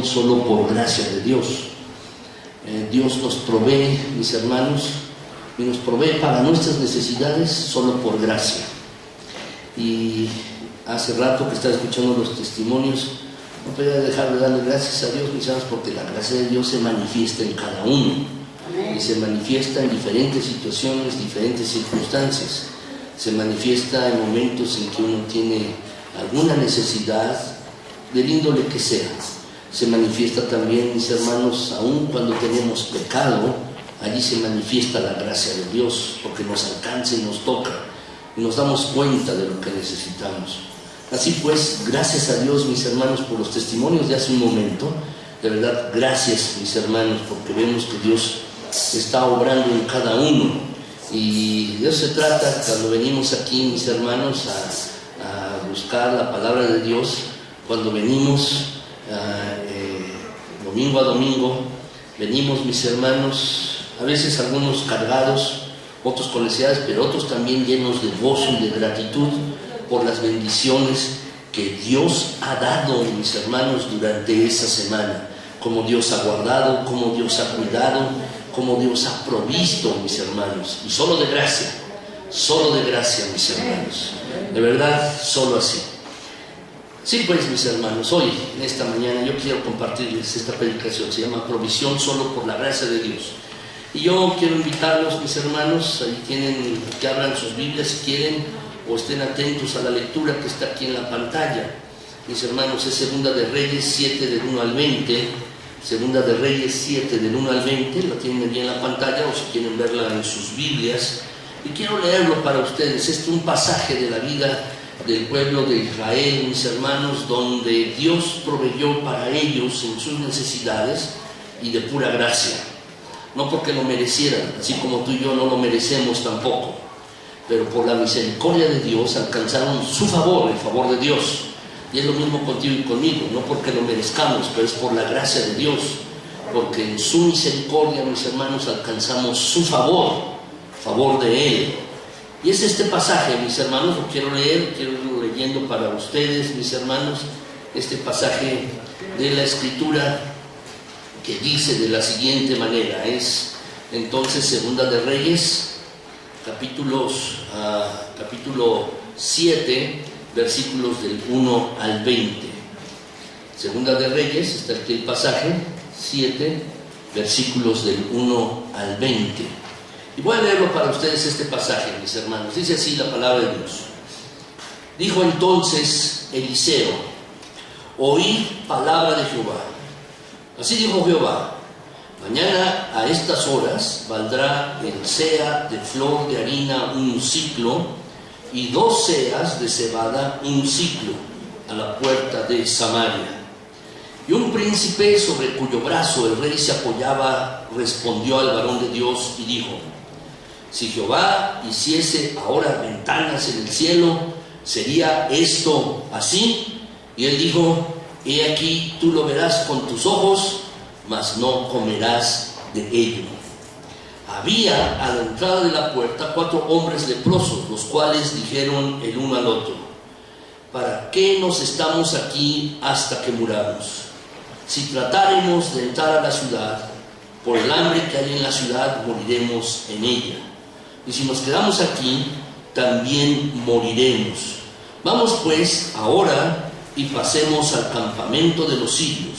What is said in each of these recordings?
solo por gracia de Dios. Dios nos provee, mis hermanos, y nos provee para nuestras necesidades solo por gracia. Y hace rato que estaba escuchando los testimonios, no podía dejar de darle gracias a Dios, mis hermanos, porque la gracia de Dios se manifiesta en cada uno. Amén. Y se manifiesta en diferentes situaciones, diferentes circunstancias. Se manifiesta en momentos en que uno tiene alguna necesidad, del índole que sea. Se manifiesta también, mis hermanos, aun cuando tenemos pecado, allí se manifiesta la gracia de Dios, porque nos alcanza y nos toca, y nos damos cuenta de lo que necesitamos. Así pues, gracias a Dios, mis hermanos, por los testimonios de hace un momento. De verdad, gracias, mis hermanos, porque vemos que Dios está obrando en cada uno. Y de eso se trata cuando venimos aquí, mis hermanos, a buscar la palabra de Dios, cuando venimos domingo a domingo, venimos, mis hermanos, a veces algunos cargados, otros con necesidades, pero otros también llenos de gozo y de gratitud por las bendiciones que Dios ha dado, mis hermanos, durante esa semana. Cómo Dios ha guardado, cómo Dios ha cuidado, cómo Dios ha provisto, mis hermanos. Y solo de gracia, mis hermanos. De verdad, solo así. Sí, pues, mis hermanos, hoy, en esta mañana, yo quiero compartirles esta predicación. Se llama Provisión solo por la gracia de Dios. Y yo quiero invitarlos, mis hermanos, ahí tienen, que abran sus Biblias si quieren, o estén atentos a la lectura que está aquí en la pantalla. Mis hermanos, es Segunda de Reyes 7, del 1 al 20. Segunda de Reyes 7, del 1 al 20. La tienen ahí en la pantalla, o si quieren verla en sus Biblias. Y quiero leerlo para ustedes. Este es un pasaje de la vida del pueblo de Israel, mis hermanos, donde Dios proveyó para ellos en sus necesidades y de pura gracia. No porque lo merecieran, así como tú y yo no lo merecemos tampoco, pero por la misericordia de Dios alcanzaron su favor, el favor de Dios. Y es lo mismo contigo y conmigo, no porque lo merezcamos, pero es por la gracia de Dios, porque en su misericordia, mis hermanos, alcanzamos su favor de Él. Y es este pasaje, mis hermanos, lo quiero leer, quiero irlo leyendo para ustedes, mis hermanos, este pasaje de la Escritura que dice de la siguiente manera. Es entonces Segunda de Reyes, capítulo 7, versículos del 1 al 20. Segunda de Reyes, está aquí el pasaje, 7, versículos del 1 al 20. Y voy a leerlo para ustedes este pasaje, mis hermanos. Dice así la palabra de Dios. Dijo entonces Eliseo: oí palabra de Jehová. Así dijo Jehová: mañana a estas horas valdrá el seah de flor de harina un siclo, y 2 seas de cebada un siclo, a la puerta de Samaria. Y un príncipe sobre cuyo brazo el rey se apoyaba respondió al varón de Dios y dijo: si Jehová hiciese ahora ventanas en el cielo, ¿sería esto así? Y él dijo: he aquí, tú lo verás con tus ojos, mas no comerás de ello. Había a la entrada de la puerta 4 hombres leprosos, los cuales dijeron el uno al otro: ¿para qué nos estamos aquí hasta que muramos? Si tratáremos de entrar a la ciudad, por el hambre que hay en la ciudad moriremos en ella. Y si nos quedamos aquí, también moriremos. Vamos pues ahora y pasemos al campamento de los sirios.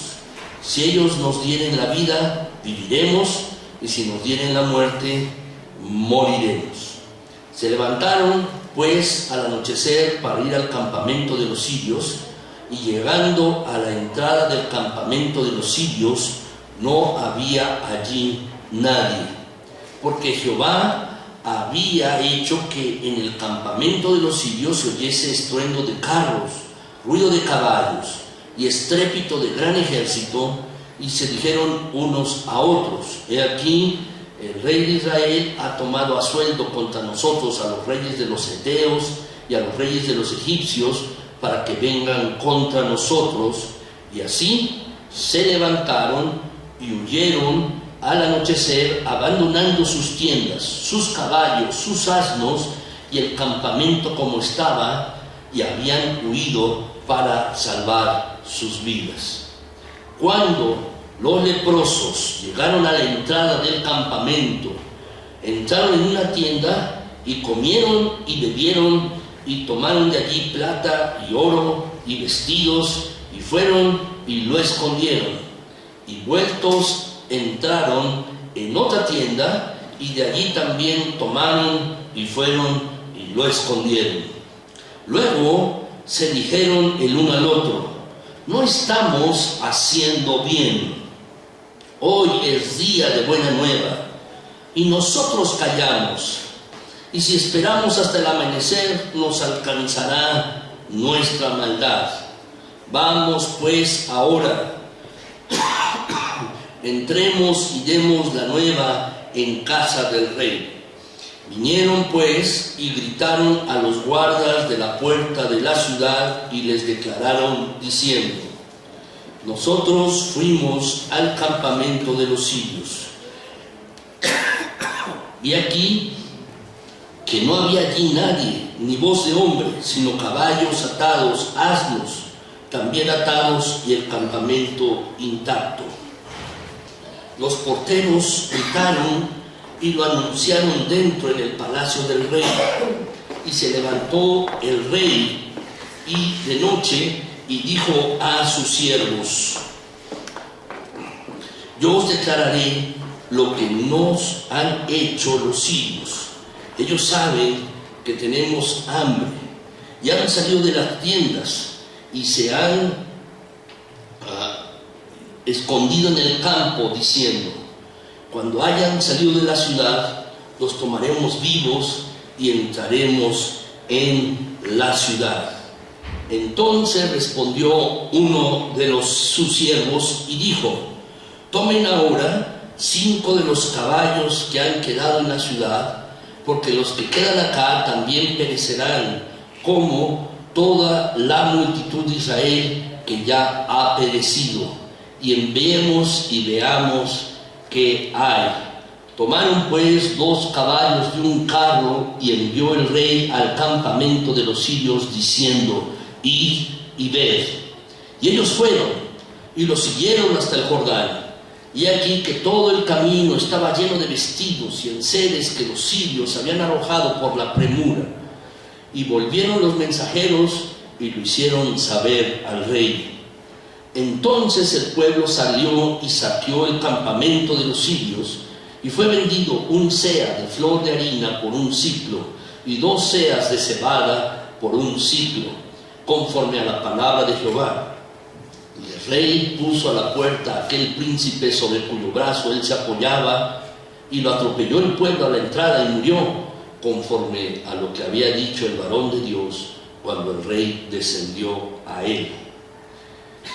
Si ellos nos dieren la vida, viviremos, y si nos dieren la muerte, moriremos. Se levantaron pues al anochecer para ir al campamento de los sirios, y llegando a la entrada del campamento de los sirios, no había allí nadie, porque Jehová había hecho que en el campamento de los sirios se oyese estruendo de carros, ruido de caballos y estrépito de gran ejército, y se dijeron unos a otros: he aquí, el rey de Israel ha tomado a sueldo contra nosotros a los reyes de los heteos y a los reyes de los egipcios, para que vengan contra nosotros. Y así se levantaron y huyeron al anochecer, abandonando sus tiendas, sus caballos, sus asnos y el campamento como estaba, y habían huido para salvar sus vidas. Cuando los leprosos llegaron a la entrada del campamento, entraron en una tienda y comieron y bebieron y tomaron de allí plata y oro y vestidos y fueron y lo escondieron. Y vueltos entraron en otra tienda y de allí también tomaron y fueron y lo escondieron. Luego se dijeron el uno al otro: no estamos haciendo bien. Hoy es día de buena nueva y nosotros callamos. Y si esperamos hasta el amanecer, nos alcanzará nuestra maldad. Vamos pues ahora, entremos y demos la nueva en casa del rey. Vinieron pues y gritaron a los guardas de la puerta de la ciudad y les declararon diciendo: nosotros fuimos al campamento de los sirios, y aquí que no había allí nadie, ni voz de hombre, sino caballos atados, asnos también atados, y el campamento intacto. Los porteros gritaron y lo anunciaron dentro en el palacio del rey. Y se levantó el rey y de noche y dijo a sus siervos: yo os declararé lo que nos han hecho los sirios. Ellos saben que tenemos hambre y han salido de las tiendas y se han escondido en el campo, diciendo: cuando hayan salido de la ciudad, los tomaremos vivos y entraremos en la ciudad. Entonces respondió uno de sus siervos y dijo: tomen ahora 5 de los caballos que han quedado en la ciudad, porque los que quedan acá también perecerán, como toda la multitud de Israel que ya ha perecido, y enviemos y veamos qué hay. Tomaron pues 2 caballos de un carro, y envió el rey al campamento de los sirios diciendo: id y ved. Y ellos fueron y los siguieron hasta el Jordán. Y aquí que todo el camino estaba lleno de vestidos y enseres que los sirios habían arrojado por la premura. Y volvieron los mensajeros y lo hicieron saber al rey. Entonces el pueblo salió y saqueó el campamento de los sirios, y fue vendido 1 seah de flor de harina por 1 siclo, y 2 seas de cebada por 1 siclo, conforme a la palabra de Jehová. Y el rey puso a la puerta aquel príncipe sobre cuyo brazo él se apoyaba, y lo atropelló el pueblo a la entrada y murió, conforme a lo que había dicho el varón de Dios cuando el rey descendió a él.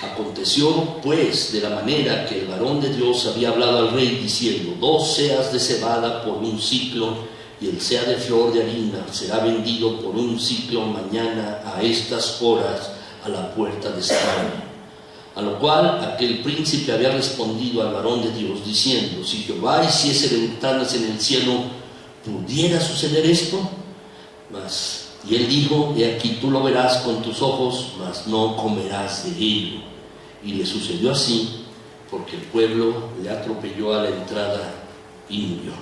Aconteció pues de la manera que el varón de Dios había hablado al rey diciendo: 2 seas de cebada por 1 siclo, y el seah de flor de harina será vendido por 1 siclo mañana a estas horas a la puerta de Samaria. A lo cual aquel príncipe había respondido al varón de Dios diciendo: si Jehová hiciese ventanas en el cielo, ¿pudiera suceder esto? Y él dijo: he aquí tú lo verás con tus ojos, mas no comerás de ello. Y le sucedió así, porque el pueblo le atropelló a la entrada y murió.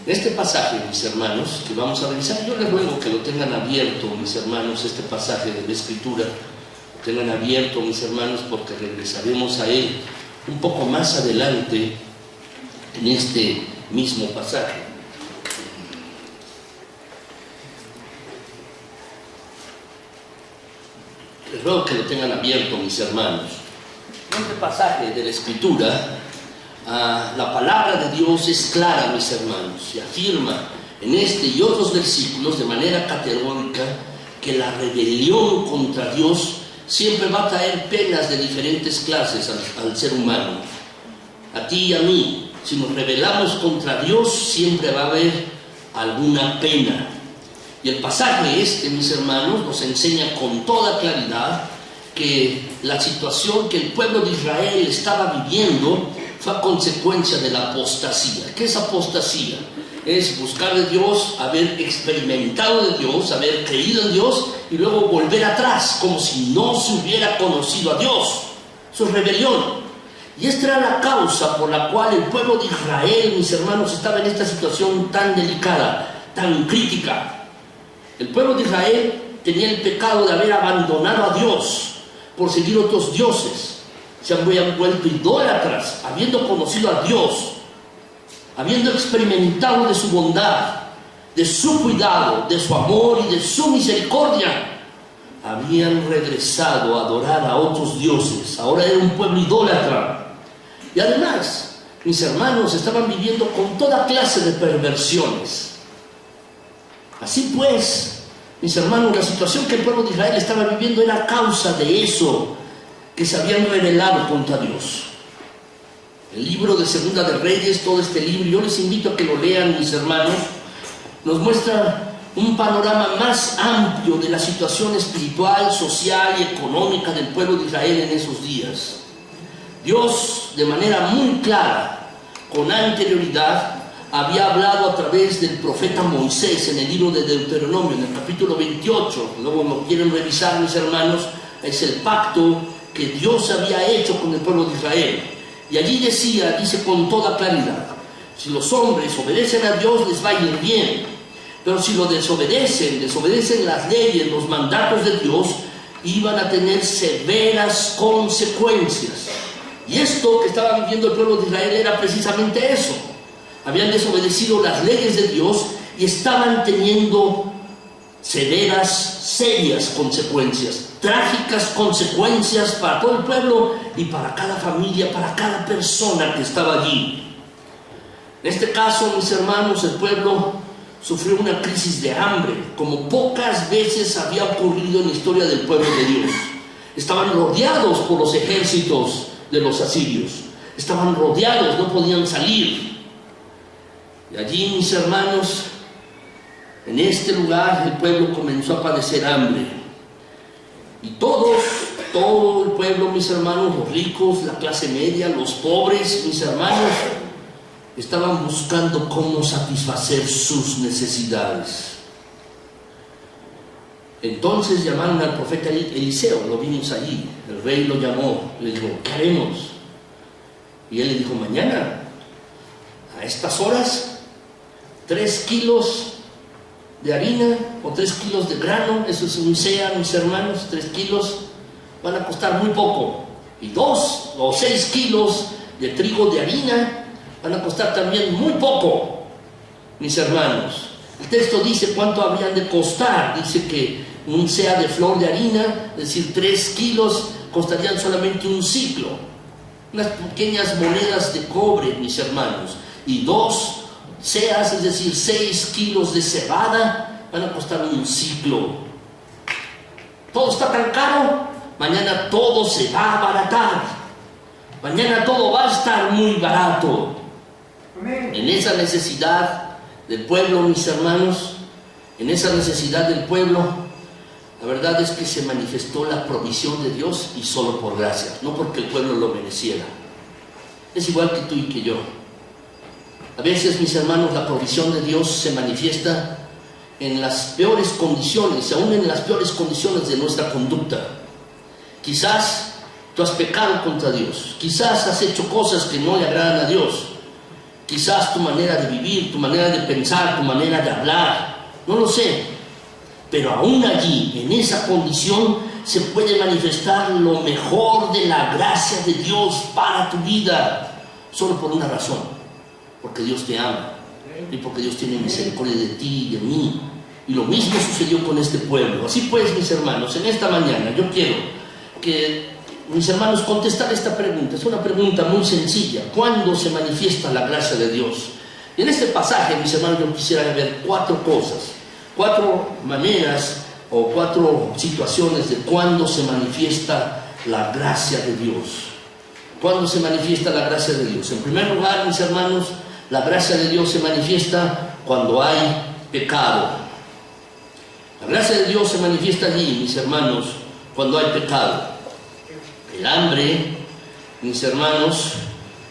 Este pasaje, mis hermanos, que vamos a revisar, yo les ruego que lo tengan abierto, mis hermanos, este pasaje de la Escritura. Lo tengan abierto, mis hermanos, porque regresaremos a él un poco más adelante en este mismo pasaje. Les ruego que lo tengan abierto, mis hermanos. En este pasaje de la Escritura, la palabra de Dios es clara, mis hermanos, y afirma en este y otros versículos de manera categórica que la rebelión contra Dios siempre va a traer penas de diferentes clases al ser humano. A ti y a mí, si nos rebelamos contra Dios, siempre va a haber alguna pena. Y el pasaje mis hermanos, nos enseña con toda claridad que la situación que el pueblo de Israel estaba viviendo fue a consecuencia de la apostasía. ¿Qué es apostasía? Es buscar de Dios, haber experimentado de Dios, haber creído en Dios y luego volver atrás, como si no se hubiera conocido a Dios. Eso es rebelión. Y esta era la causa por la cual el pueblo de Israel, mis hermanos, estaba en esta situación tan delicada, tan crítica. El pueblo de Israel tenía el pecado de haber abandonado a Dios por seguir otros dioses. Se habían vuelto idólatras, habiendo conocido a Dios, habiendo experimentado de su bondad, de su cuidado, de su amor y de su misericordia. Habían regresado a adorar a otros dioses. Ahora era un pueblo idólatra. Y además, mis hermanos estaban viviendo con toda clase de perversiones. Así pues, mis hermanos, la situación que el pueblo de Israel estaba viviendo era a causa de eso, que se habían rebelado contra Dios. El libro de Segunda de Reyes, todo este libro, yo les invito a que lo lean, mis hermanos, nos muestra un panorama más amplio de la situación espiritual, social y económica del pueblo de Israel en esos días. Dios, de manera muy clara, con anterioridad, había hablado a través del profeta Moisés en el libro de Deuteronomio, en el capítulo 28. Luego lo quieren revisar, mis hermanos, es el pacto que Dios había hecho con el pueblo de Israel. Y allí dice con toda claridad, si los hombres obedecen a Dios, les va a ir bien. Pero si lo desobedecen las leyes, los mandatos de Dios, iban a tener severas consecuencias. Y esto que estaba viviendo el pueblo de Israel era precisamente eso. Habían desobedecido las leyes de Dios y estaban teniendo severas, serias consecuencias, trágicas consecuencias para todo el pueblo y para cada familia, para cada persona que estaba allí. En este caso, mis hermanos, el pueblo sufrió una crisis de hambre, como pocas veces había ocurrido en la historia del pueblo de Dios. Estaban rodeados por los ejércitos de los asirios. Estaban rodeados, no podían salir. Y allí, mis hermanos, en este lugar el pueblo comenzó a padecer hambre. Y todo el pueblo, mis hermanos, los ricos, la clase media, los pobres, mis hermanos, estaban buscando cómo satisfacer sus necesidades. Entonces llamaron al profeta Eliseo, lo vimos allí. El rey lo llamó, le dijo, ¿qué haremos? Y él le dijo, mañana, a estas horas, 3 kilos de harina o 3 kilos de grano, eso es un sea, mis hermanos, 3 kilos, van a costar muy poco. Y 2 o 6 kilos de trigo de harina van a costar también muy poco, mis hermanos. El texto dice cuánto habrían de costar. Dice que un sea de flor de harina, es decir, 3 kilos, costarían solamente un siclo. Unas pequeñas monedas de cobre, mis hermanos. Y 2 seas, es decir, 6 kilos de cebada, van a costar un siclo. Todo está tan caro, mañana todo se va a abaratar. Mañana todo va a estar muy barato. En esa necesidad del pueblo, mis hermanos, en esa necesidad del pueblo, la verdad es que se manifestó la provisión de Dios y solo por gracia, no porque el pueblo lo mereciera. Es igual que tú y que yo. A veces, mis hermanos, la provisión de Dios se manifiesta en las peores condiciones, aún en las peores condiciones de nuestra conducta. Quizás tú has pecado contra Dios, quizás has hecho cosas que no le agradan a Dios. Quizás tu manera de vivir, tu manera de pensar, tu manera de hablar, no lo sé. Pero aún allí, en esa condición, se puede manifestar lo mejor de la gracia de Dios para tu vida. Solo por una razón, porque Dios te ama y porque Dios tiene misericordia de ti y de mí. Y lo mismo sucedió con este pueblo. Así pues, mis hermanos, en esta mañana yo quiero que mis hermanos contestar esta pregunta. Es una pregunta muy sencilla. ¿Cuándo se manifiesta la gracia de Dios? Y en este pasaje, mis hermanos, yo quisiera ver 4 cosas, 4 maneras o 4 situaciones de cuándo se manifiesta la gracia de Dios. ¿Cuándo se manifiesta la gracia de Dios? En primer lugar, mis hermanos, la gracia de Dios se manifiesta cuando hay pecado. La gracia de Dios se manifiesta allí, mis hermanos, cuando hay pecado. El hambre, mis hermanos,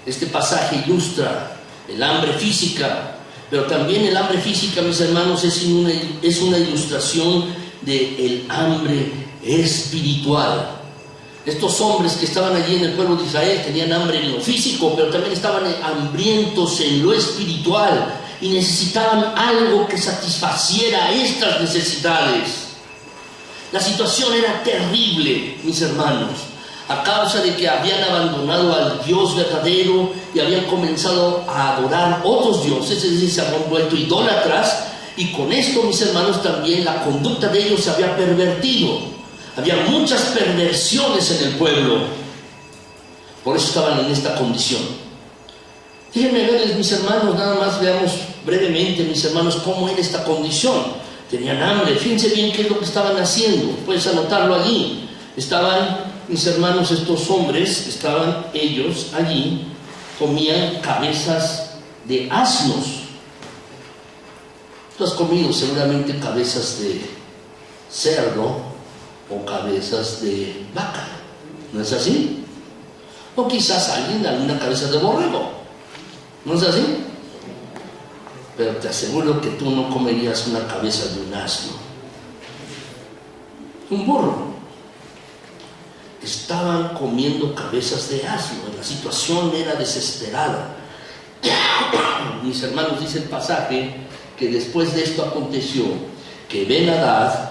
este pasaje ilustra el hambre física, pero también el hambre física, mis hermanos, es una ilustración del hambre espiritual. Estos hombres que estaban allí en el pueblo de Israel tenían hambre en lo físico, pero también estaban hambrientos en lo espiritual y necesitaban algo que satisfaciera estas necesidades. La situación era terrible, mis hermanos, a causa de que habían abandonado al Dios verdadero y habían comenzado a adorar otros dioses, es decir, se habían vuelto idólatras, y con esto, mis hermanos, también la conducta de ellos se había pervertido. Había muchas perversiones en el pueblo. Por eso estaban en esta condición. Déjenme verles, mis hermanos, nada más veamos brevemente, mis hermanos, cómo era esta condición. Tenían hambre, fíjense bien qué es lo que estaban haciendo. Puedes anotarlo allí. Estaban, mis hermanos, estos hombres, estaban ellos allí, comían cabezas de asnos. Tú has comido seguramente cabezas de cerdo o cabezas de vaca, ¿no es así? O quizás alguien alguna cabeza de borrego, ¿no es así? Pero te aseguro que tú no comerías una cabeza de un asno, un burro. Estaban comiendo cabezas de asno, la situación era desesperada. Mis hermanos, dice el pasaje que después de esto aconteció que Ben-Hadad,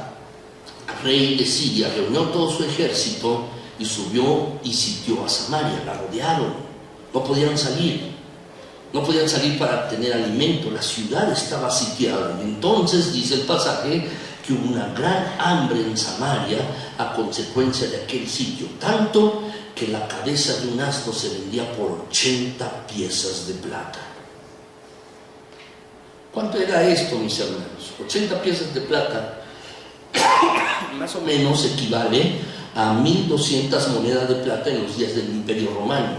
rey de Siria, reunió todo su ejército y subió y sitió a Samaria. La rodearon, no podían salir para tener alimento, la ciudad estaba sitiada. Entonces dice el pasaje que hubo una gran hambre en Samaria a consecuencia de aquel sitio, tanto que la cabeza de un asno se vendía por 80 piezas de plata. ¿Cuánto era esto, mis hermanos? 80 piezas de plata más o menos equivale a 1.200 monedas de plata en los días del Imperio Romano.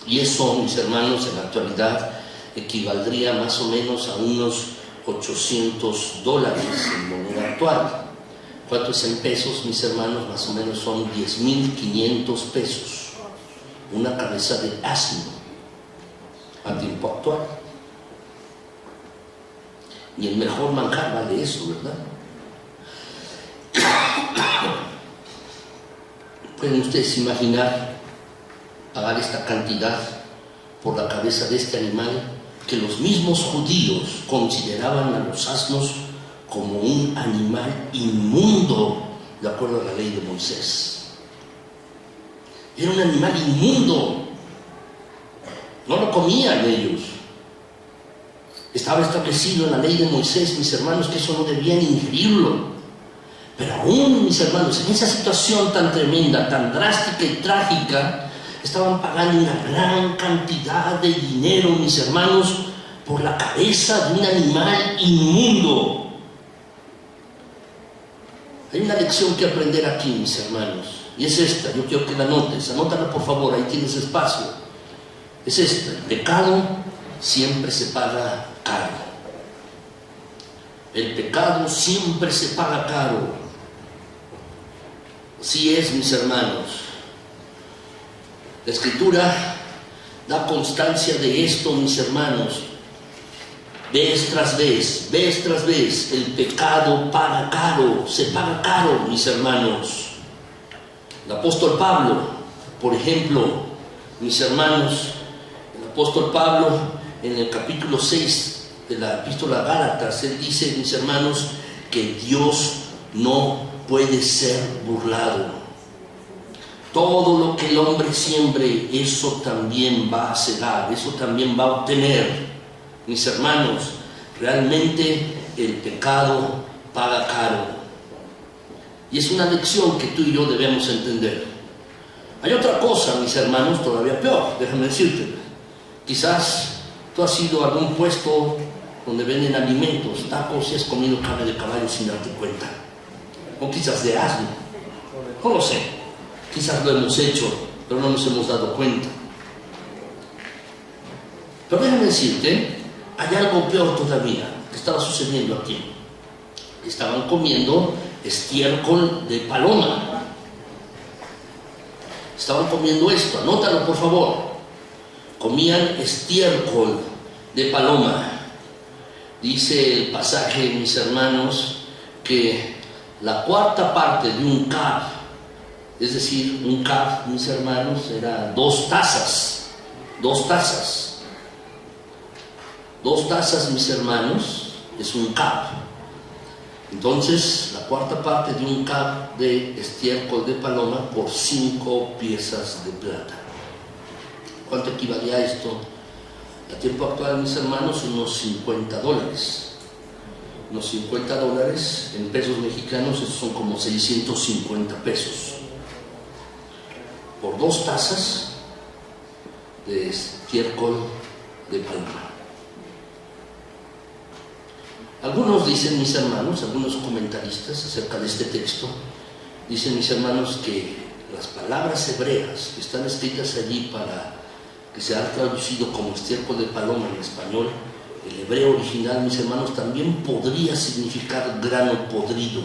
Y eso, mis hermanos, en la actualidad equivaldría más o menos a unos $800 en moneda actual. ¿Cuánto es en pesos, mis hermanos? Más o menos son 10.500 pesos. Una cabeza de asno a tiempo actual. Y el mejor manjar vale eso, ¿verdad? ¿Pueden ustedes imaginar pagar esta cantidad por la cabeza de este animal que los mismos judíos consideraban a los asnos como un animal inmundo de acuerdo a la ley de Moisés? Era un animal inmundo, no lo comían ellos. Estaba establecido en la ley de Moisés, mis hermanos, que eso no debían ingerirlo. Pero aún, mis hermanos, en esa situación tan tremenda, tan drástica y trágica, estaban pagando una gran cantidad de dinero, mis hermanos, por la cabeza de un animal inmundo. Hay una lección que aprender aquí, mis hermanos, y es esta. Yo quiero que la anotes, anótala por favor, ahí tienes espacio. Es esta: el pecado siempre se paga caro. El pecado siempre se paga caro. Así es, mis hermanos. La Escritura da constancia de esto, mis hermanos. Vez tras vez, el pecado paga caro, se paga caro, mis hermanos. El apóstol Pablo, por ejemplo, mis hermanos, el apóstol Pablo en el capítulo 6 de la epístola a Gálatas, él dice, mis hermanos, que Dios no puede ser burlado. Todo lo que el hombre siembre, eso también va a segar, eso también va a obtener. Mis hermanos, realmente el pecado paga caro. Y es una lección que tú y yo debemos entender. Hay otra cosa, mis hermanos, todavía peor, déjame decirte. Quizás tú has ido a algún puesto donde venden alimentos, tacos, y has comido carne de caballo sin darte cuenta. O quizás de asno. No lo sé. Quizás lo hemos hecho, pero no nos hemos dado cuenta. Pero déjame decirte, hay algo peor todavía que estaba sucediendo aquí. Estaban comiendo estiércol de paloma. Estaban comiendo esto, anótalo por favor. Comían estiércol de paloma. Dice el pasaje, mis hermanos, que la cuarta parte de un cab Es decir, un cab, mis hermanos, era 2 tazas. 2 tazas. 2 tazas, mis hermanos, es un cab. Entonces, la cuarta parte de un cab de estiércol de paloma por 5 piezas de plata. ¿Cuánto equivalía esto? A tiempo actual, mis hermanos, unos $50. Unos $50 en pesos mexicanos, esos son como 650 pesos. Por 2 tazas de estiércol de paloma. Algunos dicen, mis hermanos, algunos comentaristas acerca de este texto, dicen, mis hermanos, que las palabras hebreas que están escritas allí para que se ha traducido como estiércol de paloma en español, el hebreo original, mis hermanos, también podría significar grano podrido.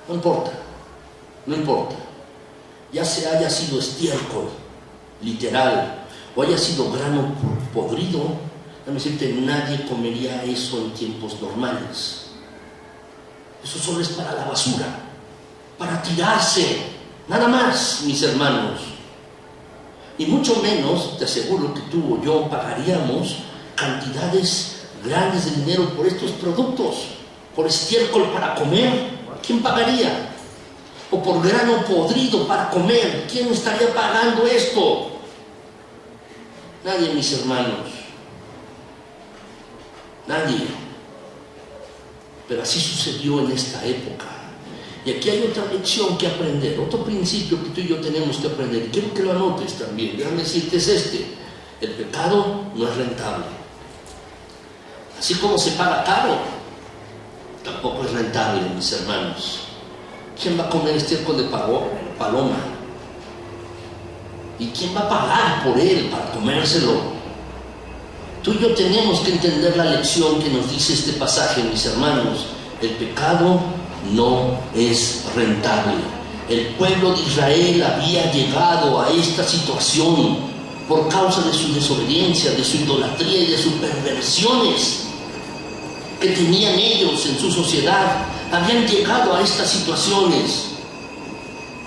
No importa, no importa. Ya se haya sido estiércol, literal, o haya sido grano podrido, déjame decirte, nadie comería eso en tiempos normales. Eso solo es para la basura, para tirarse, nada más, mis hermanos. Y mucho menos, te aseguro que tú o yo pagaríamos cantidades grandes de dinero por estos productos, por estiércol para comer. ¿Quién pagaría? O por grano podrido para comer. ¿Quién estaría pagando esto? Nadie, mis hermanos. Nadie. Pero así sucedió en esta época. Y aquí hay otra lección que aprender, otro principio que tú y yo tenemos que aprender. Y quiero que lo anotes también. Déjame decirte, es este: el pecado no es rentable. Así como se paga caro, tampoco es rentable, mis hermanos. ¿Quién va a comer estiércol de paloma? ¿Y quién va a pagar por él para comérselo? Tú y yo tenemos que entender la lección que nos dice este pasaje, mis hermanos. El pecado no es rentable. El pueblo de Israel había llegado a esta situación por causa de su desobediencia, de su idolatría y de sus perversiones que tenían ellos en su sociedad. Habían llegado a estas situaciones.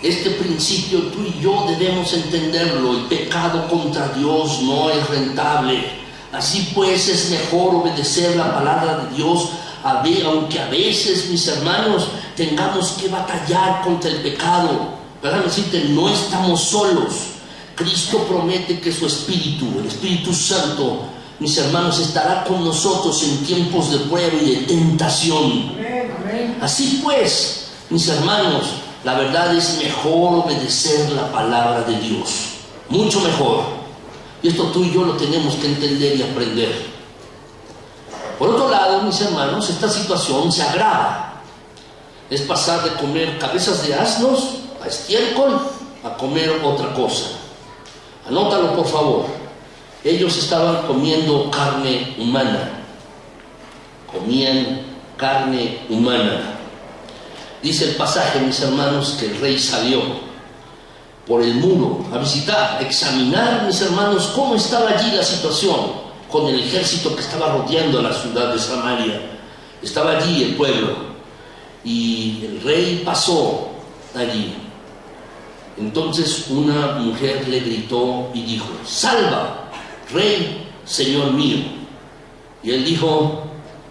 Este principio tú y yo debemos entenderlo. El pecado contra Dios no es rentable. Así pues, es mejor obedecer la palabra de Dios, aunque a veces, mis hermanos, tengamos que batallar contra el pecado. Déjame decirte, no estamos solos. Cristo promete que su Espíritu, el Espíritu Santo, mis hermanos, estará con nosotros en tiempos de prueba y de tentación. Así pues, mis hermanos, la verdad es mejor obedecer la palabra de Dios. Mucho mejor. Y esto tú y yo lo tenemos que entender y aprender. Por otro lado, mis hermanos, esta situación se agrava. Es pasar de comer cabezas de asnos a estiércol a comer otra cosa. Anótalo, por favor. Ellos estaban comiendo carne humana. Comían carne humana. Dice el pasaje, mis hermanos, que el rey salió por el muro a visitar, a examinar, mis hermanos, cómo estaba allí la situación con el ejército que estaba rodeando a la ciudad de Samaria. Estaba allí el pueblo y el rey pasó allí. Entonces una mujer le gritó y dijo: «Salva, rey, señor mío». Y él dijo: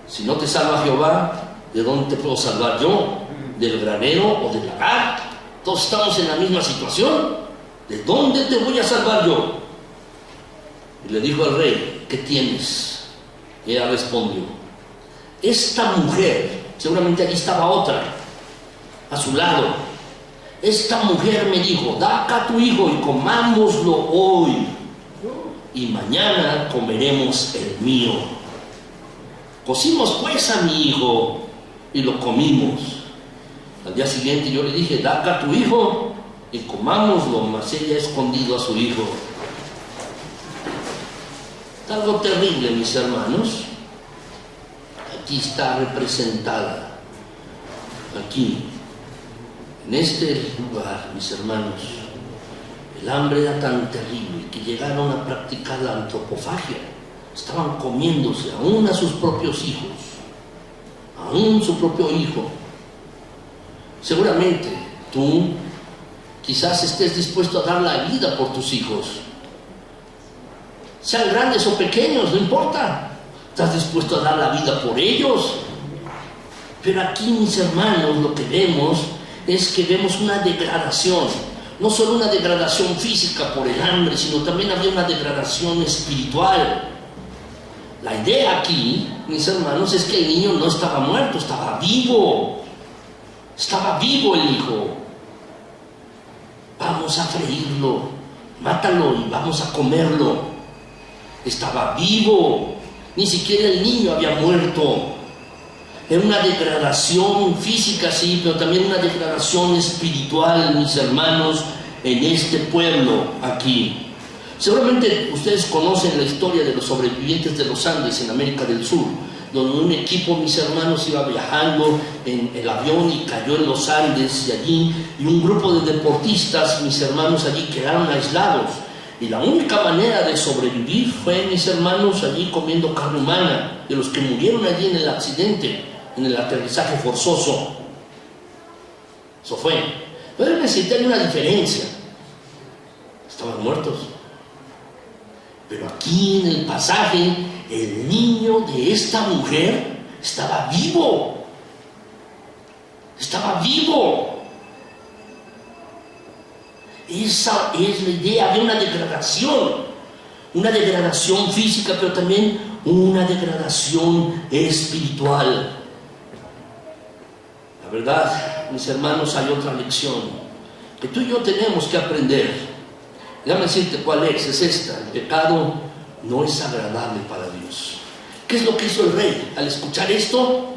«Si no te salva Jehová, ¿de dónde te puedo salvar yo? ¿Del granero o del lagar? Todos estamos en la misma situación. ¿De dónde te voy a salvar yo?». Y le dijo al rey: «¿Qué tienes?». Y ella respondió: «Esta mujer», seguramente allí estaba otra a su lado, «esta mujer me dijo: da acá a tu hijo y comámoslo hoy, y mañana comeremos el mío». Cocimos pues a mi hijo y lo comimos. Al día siguiente yo le dije: da acá a tu hijo y comámoslo, mas ella ha escondido a su hijo. Algo terrible, mis hermanos. Aquí está representada, aquí, en este lugar, mis hermanos, el hambre era tan terrible que llegaron a practicar la antropofagia. Estaban comiéndose aún a sus propios hijos, aún su propio hijo. Seguramente Tú quizás estés dispuesto a dar la vida por tus hijos. Sean grandes o pequeños, no importa. Estás dispuesto a dar la vida por ellos. Pero aquí, mis hermanos, lo que vemos es que vemos una degradación. No solo una degradación física por el hambre, sino también había una degradación espiritual. La idea aquí, mis hermanos, es que el niño no estaba muerto, estaba vivo. Estaba vivo el hijo. Vamos a freírlo, mátalo y vamos a comerlo. Estaba vivo. Ni siquiera el niño había muerto. Era una degradación física, sí, pero también una degradación espiritual, mis hermanos, en este pueblo aquí. Seguramente ustedes conocen la historia de los sobrevivientes de los Andes en América del Sur, donde un equipo, mis hermanos, iba viajando en el avión y cayó en los Andes y un grupo de deportistas, mis hermanos, allí quedaron aislados. Y la única manera de sobrevivir fue, mis hermanos, allí comiendo carne humana, de los que murieron allí en el accidente, en el aterrizaje forzoso. Eso fue. Pero necesitan una diferencia. Estaban muertos. Pero aquí en el pasaje, el niño de esta mujer estaba vivo. Estaba vivo. Esa es la idea. Había una degradación física, pero también una degradación espiritual. La verdad, mis hermanos, hay otra lección que tú y yo tenemos que aprender. Déjame decirte cuál es esta: el pecado no es agradable para Dios. ¿Qué es lo que hizo el rey? Al escuchar esto,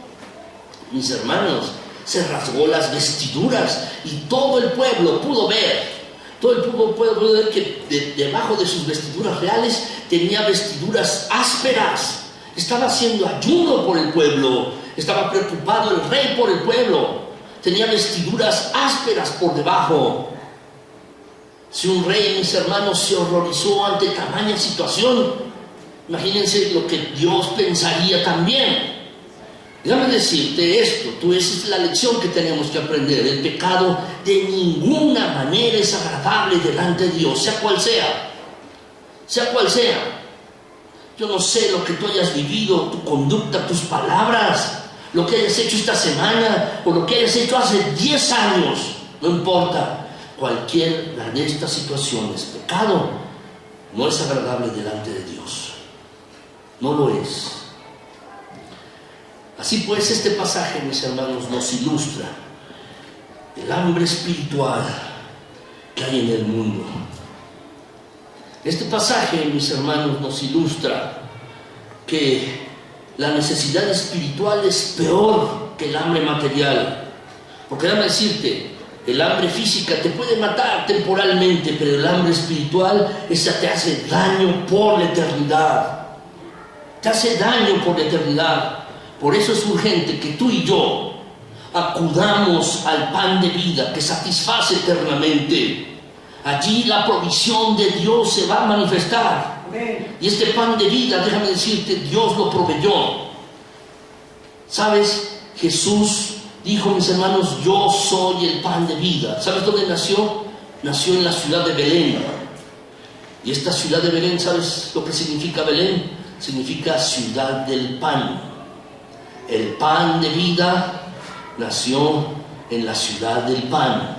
mis hermanos, se rasgó las vestiduras y todo el pueblo pudo ver. Todo el pueblo puede ver que debajo de sus vestiduras reales tenía vestiduras ásperas. Estaba haciendo ayuno por el pueblo. Estaba preocupado el rey por el pueblo. Tenía vestiduras ásperas por debajo. Si un rey, mis hermanos, se horrorizó ante tamaña situación, imagínense lo que Dios pensaría también. Déjame decirte esto, esa es la lección que tenemos que aprender. El pecado de ninguna manera es agradable delante de Dios, sea cual sea. Sea cual sea. Yo no sé lo que tú hayas vivido, tu conducta, tus palabras, lo que hayas hecho esta semana o lo que hayas hecho hace 10 años, no importa. Cualquiera de estas situaciones, pecado no es agradable delante de Dios. No lo es. Así pues, este pasaje, mis hermanos, nos ilustra el hambre espiritual que hay en el mundo. Este pasaje, mis hermanos, nos ilustra que la necesidad espiritual es peor que el hambre material. Porque déjame decirte, el hambre física te puede matar temporalmente, pero el hambre espiritual, esa te hace daño por la eternidad. Te hace daño por la eternidad. Por eso es urgente que tú y yo acudamos al pan de vida que satisface eternamente. Allí la provisión de Dios se va a manifestar. Y este pan de vida, déjame decirte, Dios lo proveyó. ¿Sabes? Jesús dijo, mis hermanos, yo soy el pan de vida. ¿Sabes dónde nació? Nació en la ciudad de Belén. Y esta ciudad de Belén, ¿sabes lo que significa Belén? Significa ciudad del pan. El pan de vida nació en la ciudad del pan.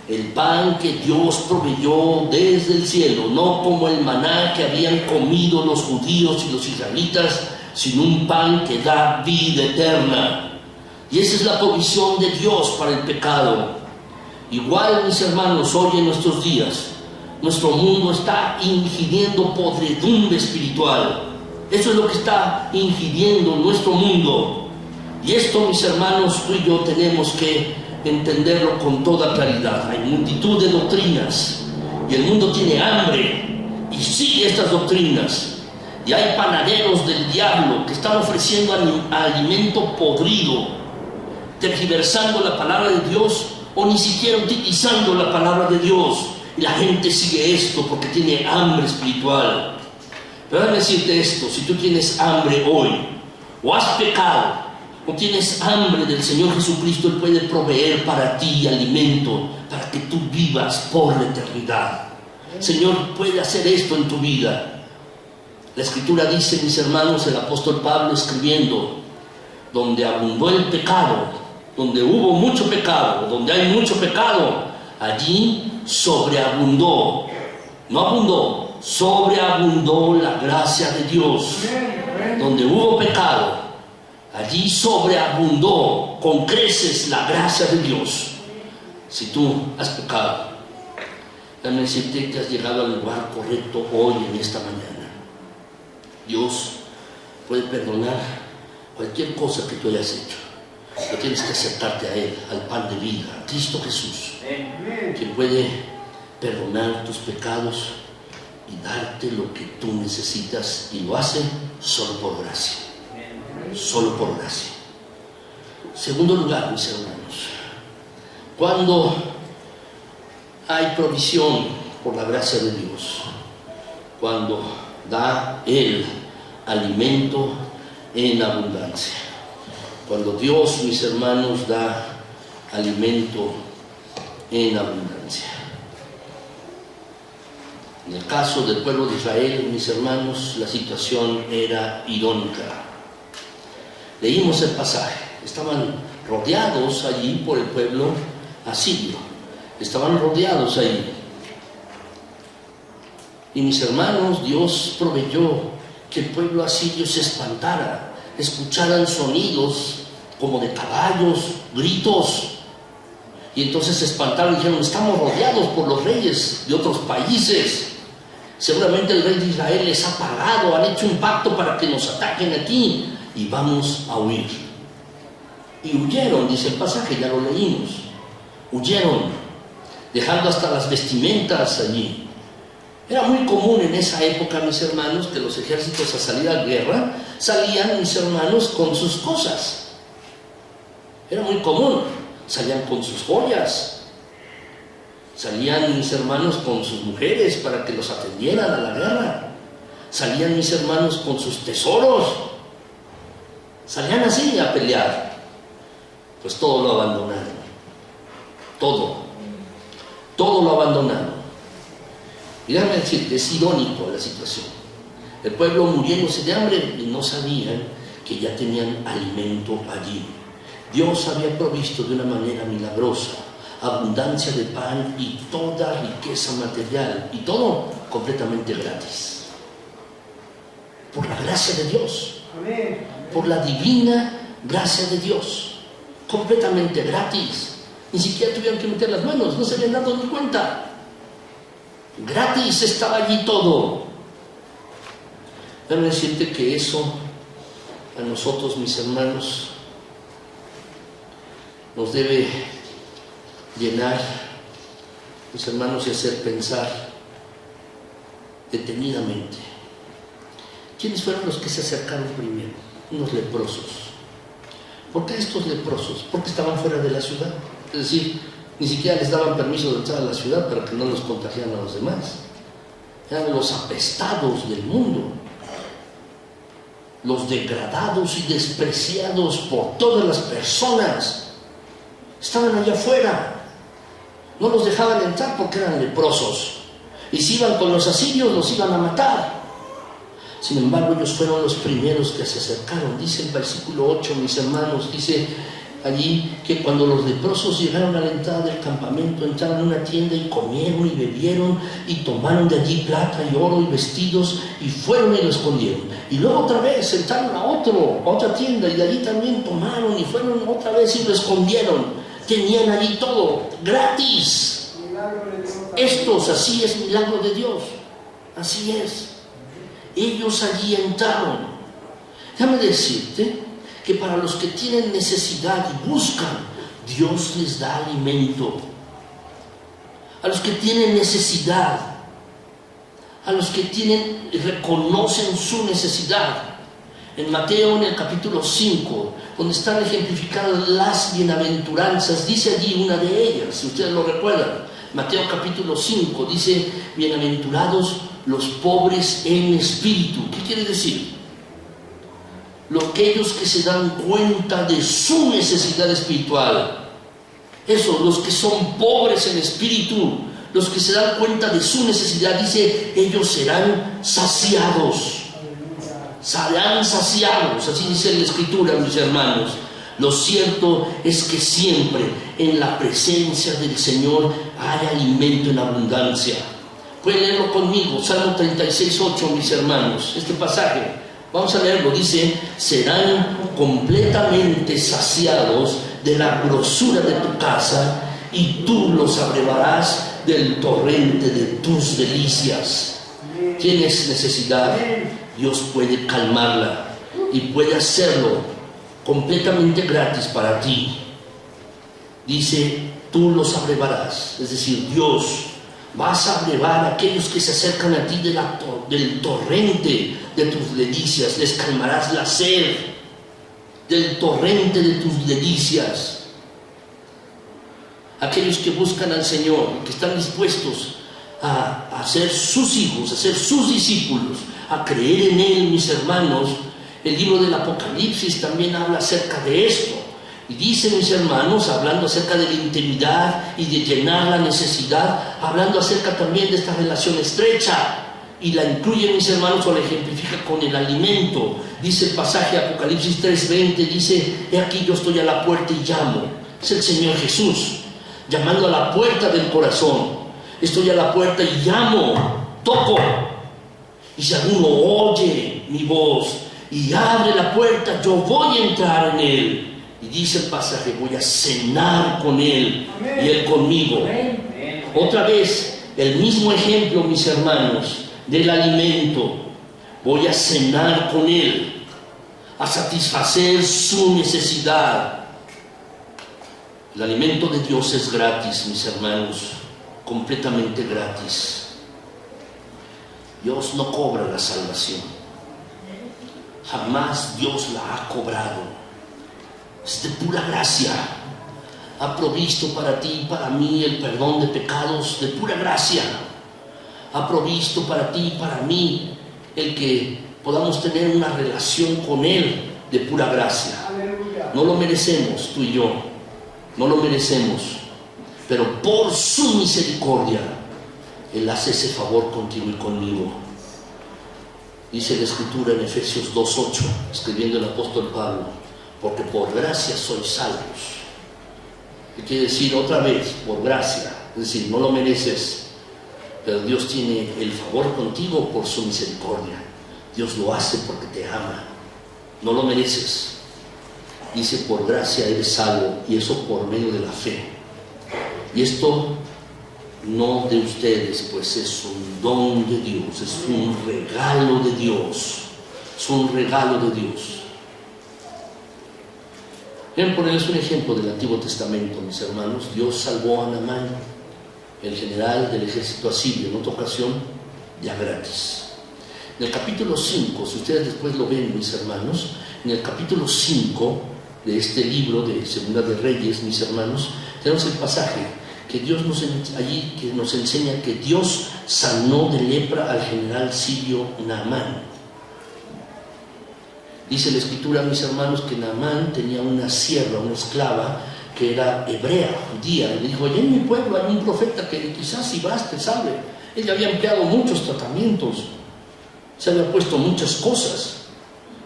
El pan que Dios proveyó desde el cielo, no como el maná que habían comido los judíos y los israelitas, sino un pan que da vida eterna. Y esa es la provisión de Dios para el pecado. Igual, mis hermanos, hoy en nuestros días, nuestro mundo está ingiriendo podredumbre espiritual. Eso es lo que está ingiriendo nuestro mundo. Y esto, mis hermanos, tú y yo tenemos que entenderlo con toda claridad. Hay multitud de doctrinas y el mundo tiene hambre y sigue estas doctrinas. Y hay panaderos del diablo que están ofreciendo alimento podrido, tergiversando la palabra de Dios o ni siquiera utilizando la palabra de Dios. Y la gente sigue esto porque tiene hambre espiritual. Pero déjame decirte esto: si tú tienes hambre hoy, o has pecado, o tienes hambre del Señor Jesucristo, Él puede proveer para ti alimento, para que tú vivas por la eternidad. El Señor puede hacer esto en tu vida. La Escritura dice, mis hermanos, el apóstol Pablo escribiendo, donde abundó el pecado, donde hubo mucho pecado, donde hay mucho pecado, allí sobreabundó, no abundó, sobreabundó la gracia de Dios. Donde hubo pecado, allí sobreabundó con creces la gracia de Dios. Si tú has pecado, déjame decirte que has llegado al lugar correcto hoy, en esta mañana. Dios puede perdonar cualquier cosa que tú hayas hecho. Pero tienes que acercarte a Él, al pan de vida, a Cristo Jesús, quien puede perdonar tus pecados y darte lo que tú necesitas, y lo hace solo por gracia. Solo por gracia. Segundo lugar, mis hermanos, cuando hay provisión por la gracia de Dios, cuando da Él alimento en abundancia. Cuando Dios, mis hermanos, da alimento en abundancia. En el caso del pueblo de Israel, mis hermanos, la situación era irónica. Leímos el pasaje. Estaban rodeados allí por el pueblo asirio. Estaban rodeados allí. Y mis hermanos, Dios proveyó que el pueblo asirio se espantara, escucharan sonidos como de caballos, gritos. Y entonces se espantaron y dijeron, estamos rodeados por los reyes de otros países. Seguramente el rey de Israel les ha pagado, han hecho un pacto para que nos ataquen aquí y vamos a huir. Y huyeron, dice el pasaje, ya lo leímos. Huyeron, dejando hasta las vestimentas allí. Era muy común en esa época, mis hermanos, que los ejércitos a salir a guerra salían, mis hermanos, con sus cosas. Era muy común. Salían con sus joyas. Salían, mis hermanos, con sus mujeres para que los atendieran a la guerra. Salían, mis hermanos, con sus tesoros. Salían así a pelear. Pues todo lo abandonaron. Todo lo abandonaron. Y déjame decirte, es irónico la situación. El pueblo muriéndose de hambre y no sabían que ya tenían alimento allí. Dios había provisto de una manera milagrosa abundancia de pan y toda riqueza material, y todo completamente gratis. Por la gracia de Dios. Por la divina gracia de Dios. Completamente gratis. Ni siquiera tuvieron que meter las manos, no se habían dado ni cuenta. Gratis estaba allí todo. Déjame decirte que eso a nosotros, mis hermanos, nos debe llenar, mis hermanos, y hacer pensar detenidamente. ¿Quiénes fueron los que se acercaron primero? Unos leprosos. ¿Por qué estos leprosos? Porque estaban fuera de la ciudad. Es decir, ni siquiera les daban permiso de entrar a la ciudad para que no los contagiaran a los demás. Eran los apestados del mundo, los degradados y despreciados por todas las personas. Estaban allá afuera. No los dejaban entrar porque eran leprosos. Y si iban con los asirios, los iban a matar. Sin embargo, ellos fueron los primeros que se acercaron. Dice el versículo 8, mis hermanos, dice allí que cuando los leprosos llegaron a la entrada del campamento, entraron en una tienda y comieron y bebieron y tomaron de allí plata y oro y vestidos y fueron y lo escondieron. Y luego otra vez entraron a otra tienda y de allí también tomaron y fueron otra vez y lo escondieron. Tenían allí todo gratis. Estos, así es milagro de Dios. Así es. Ellos allí entraron. Déjame decirte que para los que tienen necesidad y buscan, Dios les da alimento. A los que tienen necesidad, a los que reconocen su necesidad. En Mateo, en el capítulo 5, donde están ejemplificadas las bienaventuranzas, dice allí una de ellas, si ustedes lo recuerdan. Mateo capítulo 5 dice, bienaventurados los pobres en espíritu. ¿Qué quiere decir? aquellos que se dan cuenta de su necesidad espiritual. Eso, los que son pobres en espíritu, los que se dan cuenta de su necesidad, dice, ellos serán saciados. Serán saciados, así dice la Escritura, mis hermanos. Lo cierto es que siempre en la presencia del Señor hay alimento en abundancia. Pueden leerlo conmigo, Salmo 36:8, mis hermanos, este pasaje. Vamos a leerlo, dice, serán completamente saciados de la grosura de tu casa y tú los abrevarás del torrente de tus delicias. ¿Tienes necesidad? Dios puede calmarla y puede hacerlo completamente gratis para ti. Dice, tú los abrevarás, es decir, Dios, vas a abrevar a aquellos que se acercan a ti del torrente de tus delicias, les calmarás la sed del torrente de tus delicias. Aquellos que buscan al Señor, que están dispuestos a ser sus hijos, a ser sus discípulos, a creer en Él, mis hermanos. El libro del Apocalipsis también habla acerca de esto. Y dice, mis hermanos, hablando acerca de la intimidad y de llenar la necesidad, hablando acerca también de esta relación estrecha. Y la incluye, mis hermanos, o la ejemplifica con el alimento. Dice el pasaje Apocalipsis 3:20, dice, he aquí yo estoy a la puerta y llamo. Es el Señor Jesús, llamando a la puerta del corazón. Estoy a la puerta y llamo, toco. Y si alguno oye mi voz y abre la puerta, yo voy a entrar en él. Y dice el pasaje, voy a cenar con él y él conmigo. Otra vez, el mismo ejemplo, mis hermanos, del alimento. Voy a cenar con él, a satisfacer su necesidad. El alimento de Dios es gratis, mis hermanos, completamente gratis. Dios no cobra la salvación. Jamás Dios la ha cobrado. Es de pura gracia. Ha provisto para ti y para mí el perdón de pecados de pura gracia. Ha provisto para ti y para mí el que podamos tener una relación con Él de pura gracia. No lo merecemos, tú y yo. No lo merecemos. Pero por su misericordia, Él hace ese favor contigo y conmigo. Dice la Escritura en Efesios 2:8, escribiendo el apóstol Pablo, porque por gracia sois salvos. ¿Qué quiere decir? Otra vez, por gracia. Es decir, no lo mereces, pero Dios tiene el favor contigo por su misericordia. Dios lo hace porque te ama. No lo mereces. Dice, por gracia eres salvo, y eso por medio de la fe. Y esto no de ustedes, pues es un don de Dios, es un regalo de Dios. Es un regalo de Dios. Quiero ponerles un ejemplo del Antiguo Testamento, mis hermanos. Dios salvó a Naamán, el general del ejército asirio, en otra ocasión, ya gratis. En el capítulo 5, si ustedes después lo ven, mis hermanos, en el capítulo 5 de este libro de Segunda de Reyes, mis hermanos, tenemos el pasaje que Dios allí que nos enseña que Dios sanó de lepra al general sirio Naamán. Dice la Escritura, mis hermanos, que Naamán tenía una sierva, una esclava, que era hebrea, judía, y le dijo, allá en mi pueblo hay un profeta que quizás si vas te salve. Ella había empleado muchos tratamientos, se había puesto muchas cosas,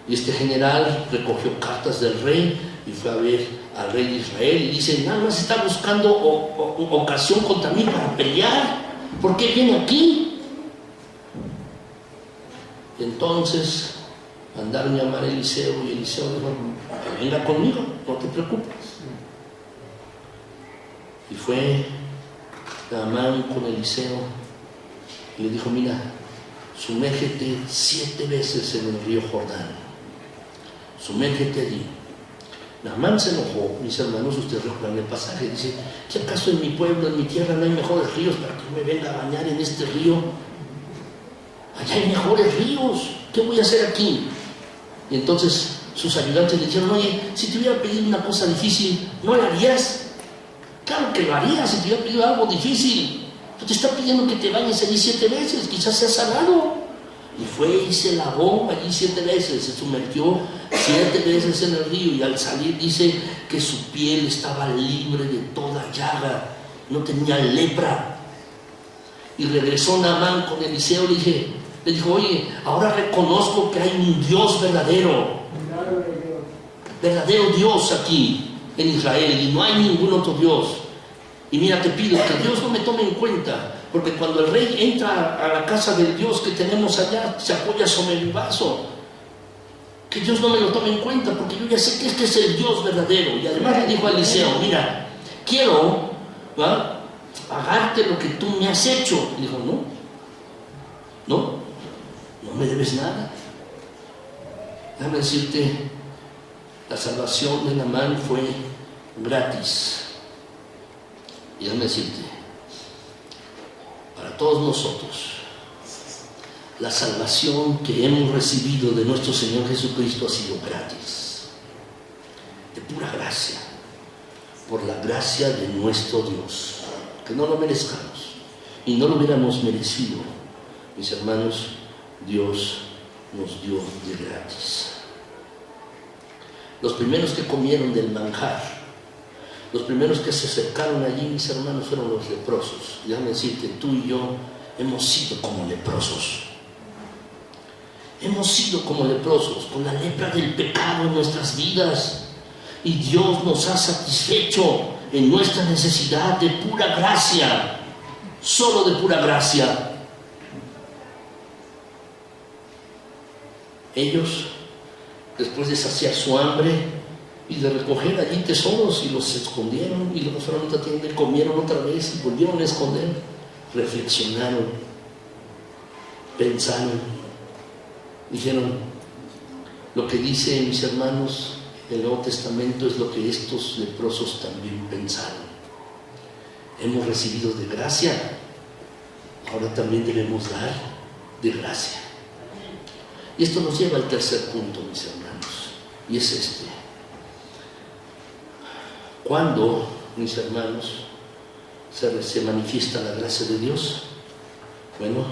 y este general recogió cartas del rey y fue a ver al rey de Israel y dice, nada más está buscando ocasión contra mí para pelear, ¿por qué viene aquí? Y entonces mandaron llamar a Eliseo y Eliseo dijo, venga conmigo, no te preocupes. Y fue Naamán con Eliseo y le dijo, mira, sumérgete 7 veces en el río Jordán, sumérgete allí. Naamán se enojó, mis hermanos, ustedes recuerdan el pasaje, dice, ¿qué acaso en mi pueblo, en mi tierra no hay mejores ríos para que me venga a bañar en este río? Allá hay mejores ríos, ¿qué voy a hacer aquí? Y entonces sus ayudantes le dijeron, oye, si te hubiera pedido una cosa difícil, ¿no la harías? Claro que lo harías si te hubiera pedido algo difícil. Pero te está pidiendo que te bañes allí 7 veces, quizás seas salado. Y fue y se lavó allí 7 veces, se sumergió 7 veces en el río, y al salir dice que su piel estaba libre de toda llaga, no tenía lepra. Y regresó Naamán con Eliseo, le dijo, oye, ahora reconozco que hay un Dios verdadero Dios aquí en Israel, y no hay ningún otro Dios. Y mira, te pido que Dios no me tome en cuenta, porque cuando el rey entra a la casa del Dios que tenemos allá, se apoya sobre el vaso. Que Dios no me lo tome en cuenta, porque yo ya sé que este es el Dios verdadero. Y además le dijo a Eliseo, mira, quiero pagarte lo que tú me has hecho. Y dijo, no me debes nada. Déjame decirte, la salvación de Naamán fue gratis. Y déjame decirte, para todos nosotros, la salvación que hemos recibido de nuestro Señor Jesucristo ha sido gratis, de pura gracia, por la gracia de nuestro Dios, que no lo merezcamos y no lo hubiéramos merecido. Mis hermanos, Dios nos dio de gratis. Los primeros que comieron del manjar, los primeros que se acercaron allí, mis hermanos, fueron los leprosos. Déjame decirte, tú y yo hemos sido como leprosos. Hemos sido como leprosos, con la lepra del pecado en nuestras vidas. Y Dios nos ha satisfecho en nuestra necesidad de pura gracia, solo de pura gracia. Ellos, después de saciar su hambre y de recoger allí tesoros, y los escondieron, y luego fueron a otra tienda y comieron otra vez y volvieron a esconder, reflexionaron, pensaron, dijeron, lo que dice, mis hermanos, el Nuevo Testamento es lo que estos leprosos también pensaron. Hemos recibido de gracia, ahora también debemos dar de gracia. Y esto nos lleva al tercer punto, mis hermanos, y es este. ¿Cuándo, mis hermanos, se manifiesta la gracia de Dios? Bueno,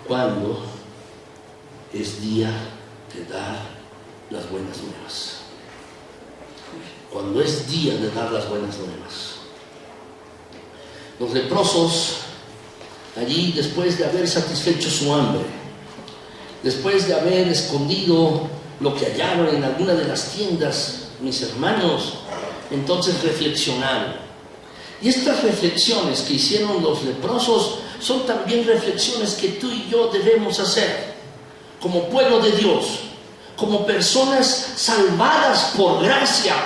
cuando es día de dar las buenas nuevas. Cuando es día de dar las buenas nuevas. Los leprosos, allí, después de haber satisfecho su hambre, después de haber escondido lo que hallaron en alguna de las tiendas, mis hermanos, entonces reflexionaron. Y estas reflexiones que hicieron los leprosos son también reflexiones que tú y yo debemos hacer como pueblo de Dios, como personas salvadas por gracia.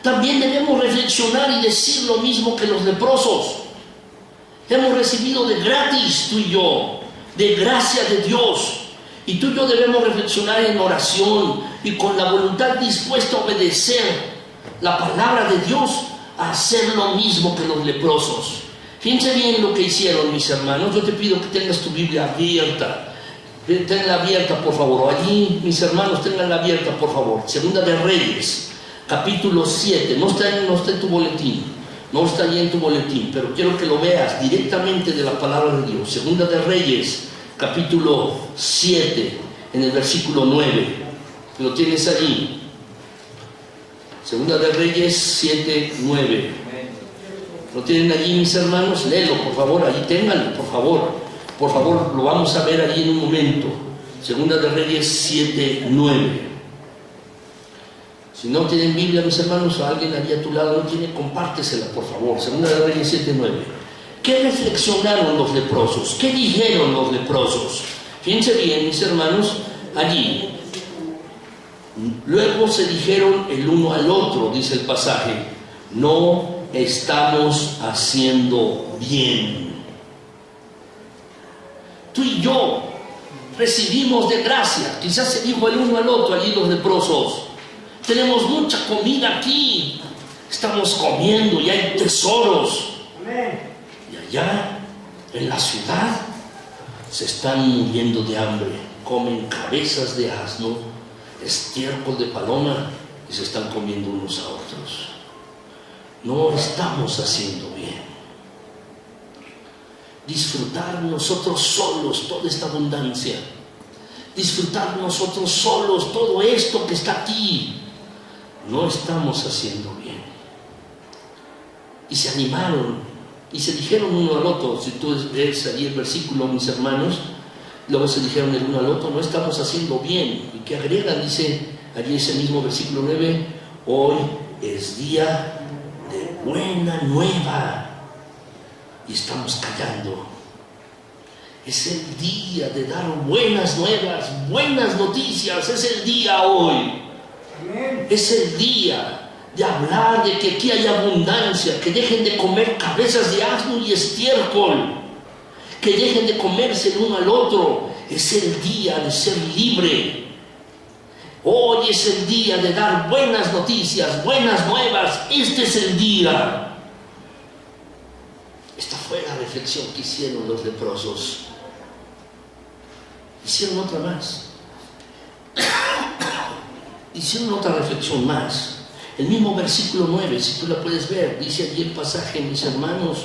También debemos reflexionar y decir lo mismo que los leprosos. Hemos recibido de gratis, tú y yo, de gracia de Dios. Y tú y yo debemos reflexionar en oración y con la voluntad dispuesta a obedecer la palabra de Dios, a hacer lo mismo que los leprosos. Fíjense bien lo que hicieron, mis hermanos. Yo te pido que tengas tu Biblia abierta. Tenla abierta, por favor. Allí, mis hermanos, tenganla abierta, por favor. Segunda de Reyes, capítulo 7. No está en tu boletín. No está ahí en tu boletín, pero quiero que lo veas directamente de la palabra de Dios. Segunda de Reyes, capítulo 7, en el versículo 9. Lo tienes allí. Segunda de Reyes 7, 9. ¿Lo tienen allí, mis hermanos? Léelo, por favor, allí ténganlo, por favor. Por favor, lo vamos a ver allí en un momento. Segunda de Reyes 7, 9. Si no tienen Biblia, mis hermanos, o alguien allí a tu lado no tiene, compártesela, por favor. Segunda de Reyes 7, 9. ¿Qué reflexionaron los leprosos? ¿Qué dijeron los leprosos? Fíjense bien, mis hermanos, allí. Luego se dijeron el uno al otro, dice el pasaje, no estamos haciendo bien. Tú y yo recibimos de gracia. Quizás se dijo el uno al otro allí los leprosos, tenemos mucha comida aquí, estamos comiendo y hay tesoros. Y allá en la ciudad se están muriendo de hambre, comen cabezas de asno, estiércol de paloma y se están comiendo unos a otros. No estamos haciendo bien. Disfrutar nosotros solos toda esta abundancia, disfrutar nosotros solos todo esto que está aquí. No estamos haciendo bien. Y se animaron y se dijeron uno al otro. Si tú ves allí el versículo, mis hermanos, luego se dijeron el uno al otro, no estamos haciendo bien. Y que agregan, dice allí ese mismo versículo 9, hoy es día de buena nueva y estamos callando. Es el día de dar buenas nuevas, buenas noticias. Es el día hoy. Es el día de hablar de que aquí hay abundancia, que dejen de comer cabezas de asno y estiércol, que dejen de comerse el uno al otro. Es el día de ser libre. Hoy es el día de dar buenas noticias, buenas nuevas. Este es el día. Esta fue la reflexión que hicieron los leprosos. Hicieron otra más. Hicieron otra reflexión más. El mismo versículo 9, si tú la puedes ver, dice allí el pasaje, mis hermanos,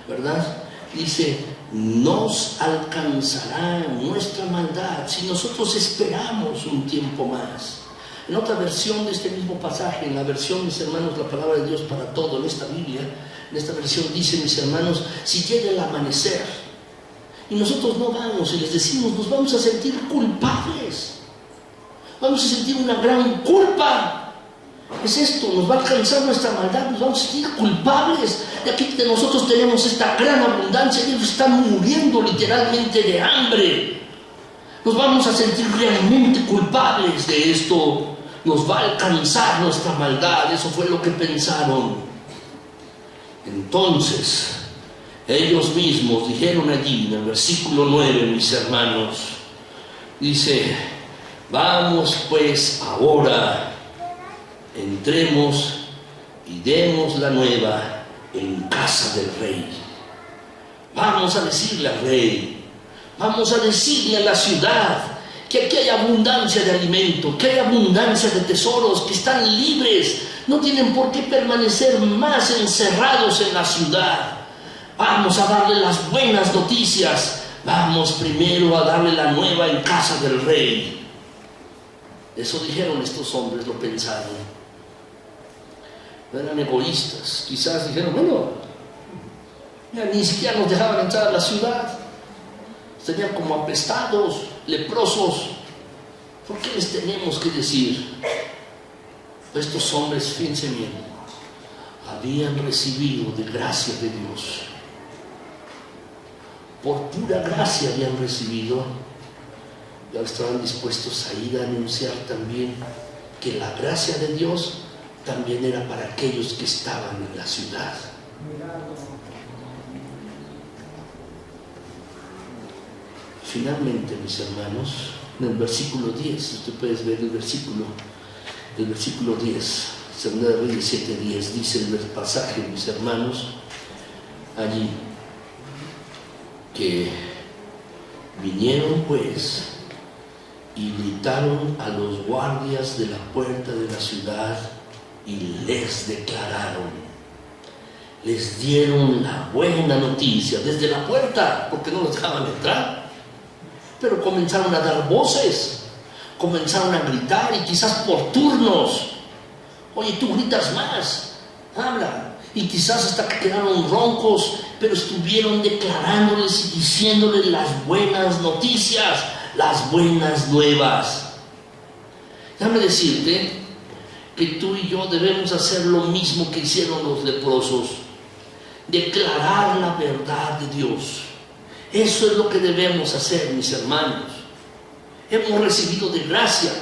¿verdad? Dice, nos alcanzará nuestra maldad si nosotros esperamos un tiempo más. En otra versión de este mismo pasaje, en la versión, mis hermanos, la palabra de Dios para todo, en esta Biblia, en esta versión dice, mis hermanos, si llega el amanecer y nosotros no vamos y les decimos, nos vamos a sentir culpables. Vamos a sentir una gran culpa. Es esto, nos va a alcanzar nuestra maldad, nos vamos a sentir culpables. De aquí que nosotros tenemos esta gran abundancia, ellos están muriendo literalmente de hambre. Nos vamos a sentir realmente culpables de esto. Nos va a alcanzar nuestra maldad. Eso fue lo que pensaron. Entonces, ellos mismos dijeron allí en el versículo 9, mis hermanos, dice, vamos pues ahora, entremos y demos la nueva en casa del rey. Vamos a decirle al rey, vamos a decirle a la ciudad que aquí hay abundancia de alimento, que hay abundancia de tesoros, que están libres, no tienen por qué permanecer más encerrados en la ciudad. Vamos a darle las buenas noticias, vamos primero a darle la nueva en casa del rey. Eso dijeron estos hombres, lo pensaron. No eran egoístas, quizás dijeron, bueno, ya ni siquiera nos dejaban entrar a la ciudad, estarían como apestados, leprosos. ¿Por qué les tenemos que decir? Estos hombres, fíjense bien, habían recibido de gracia de Dios. Por pura gracia habían recibido, y ahora estaban dispuestos a ir a anunciar también que la gracia de Dios también era para aquellos que estaban en la ciudad. Finalmente, mis hermanos, en el versículo 10, usted puedes ver el versículo 10, Segunda de Reyes 7:10, dice el pasaje, mis hermanos, allí, que vinieron pues y gritaron a los guardias de la puerta de la ciudad y les declararon, les dieron la buena noticia desde la puerta, porque no los dejaban entrar, pero comenzaron a dar voces, comenzaron a gritar, y quizás por turnos. Oye, tú gritas más, habla, y quizás hasta que quedaron roncos, pero estuvieron declarándoles y diciéndoles las buenas noticias, las buenas nuevas. Déjame decirte que tú y yo debemos hacer lo mismo que hicieron los leprosos, declarar la verdad de Dios. Eso es lo que debemos hacer, mis hermanos. Hemos recibido de gracia.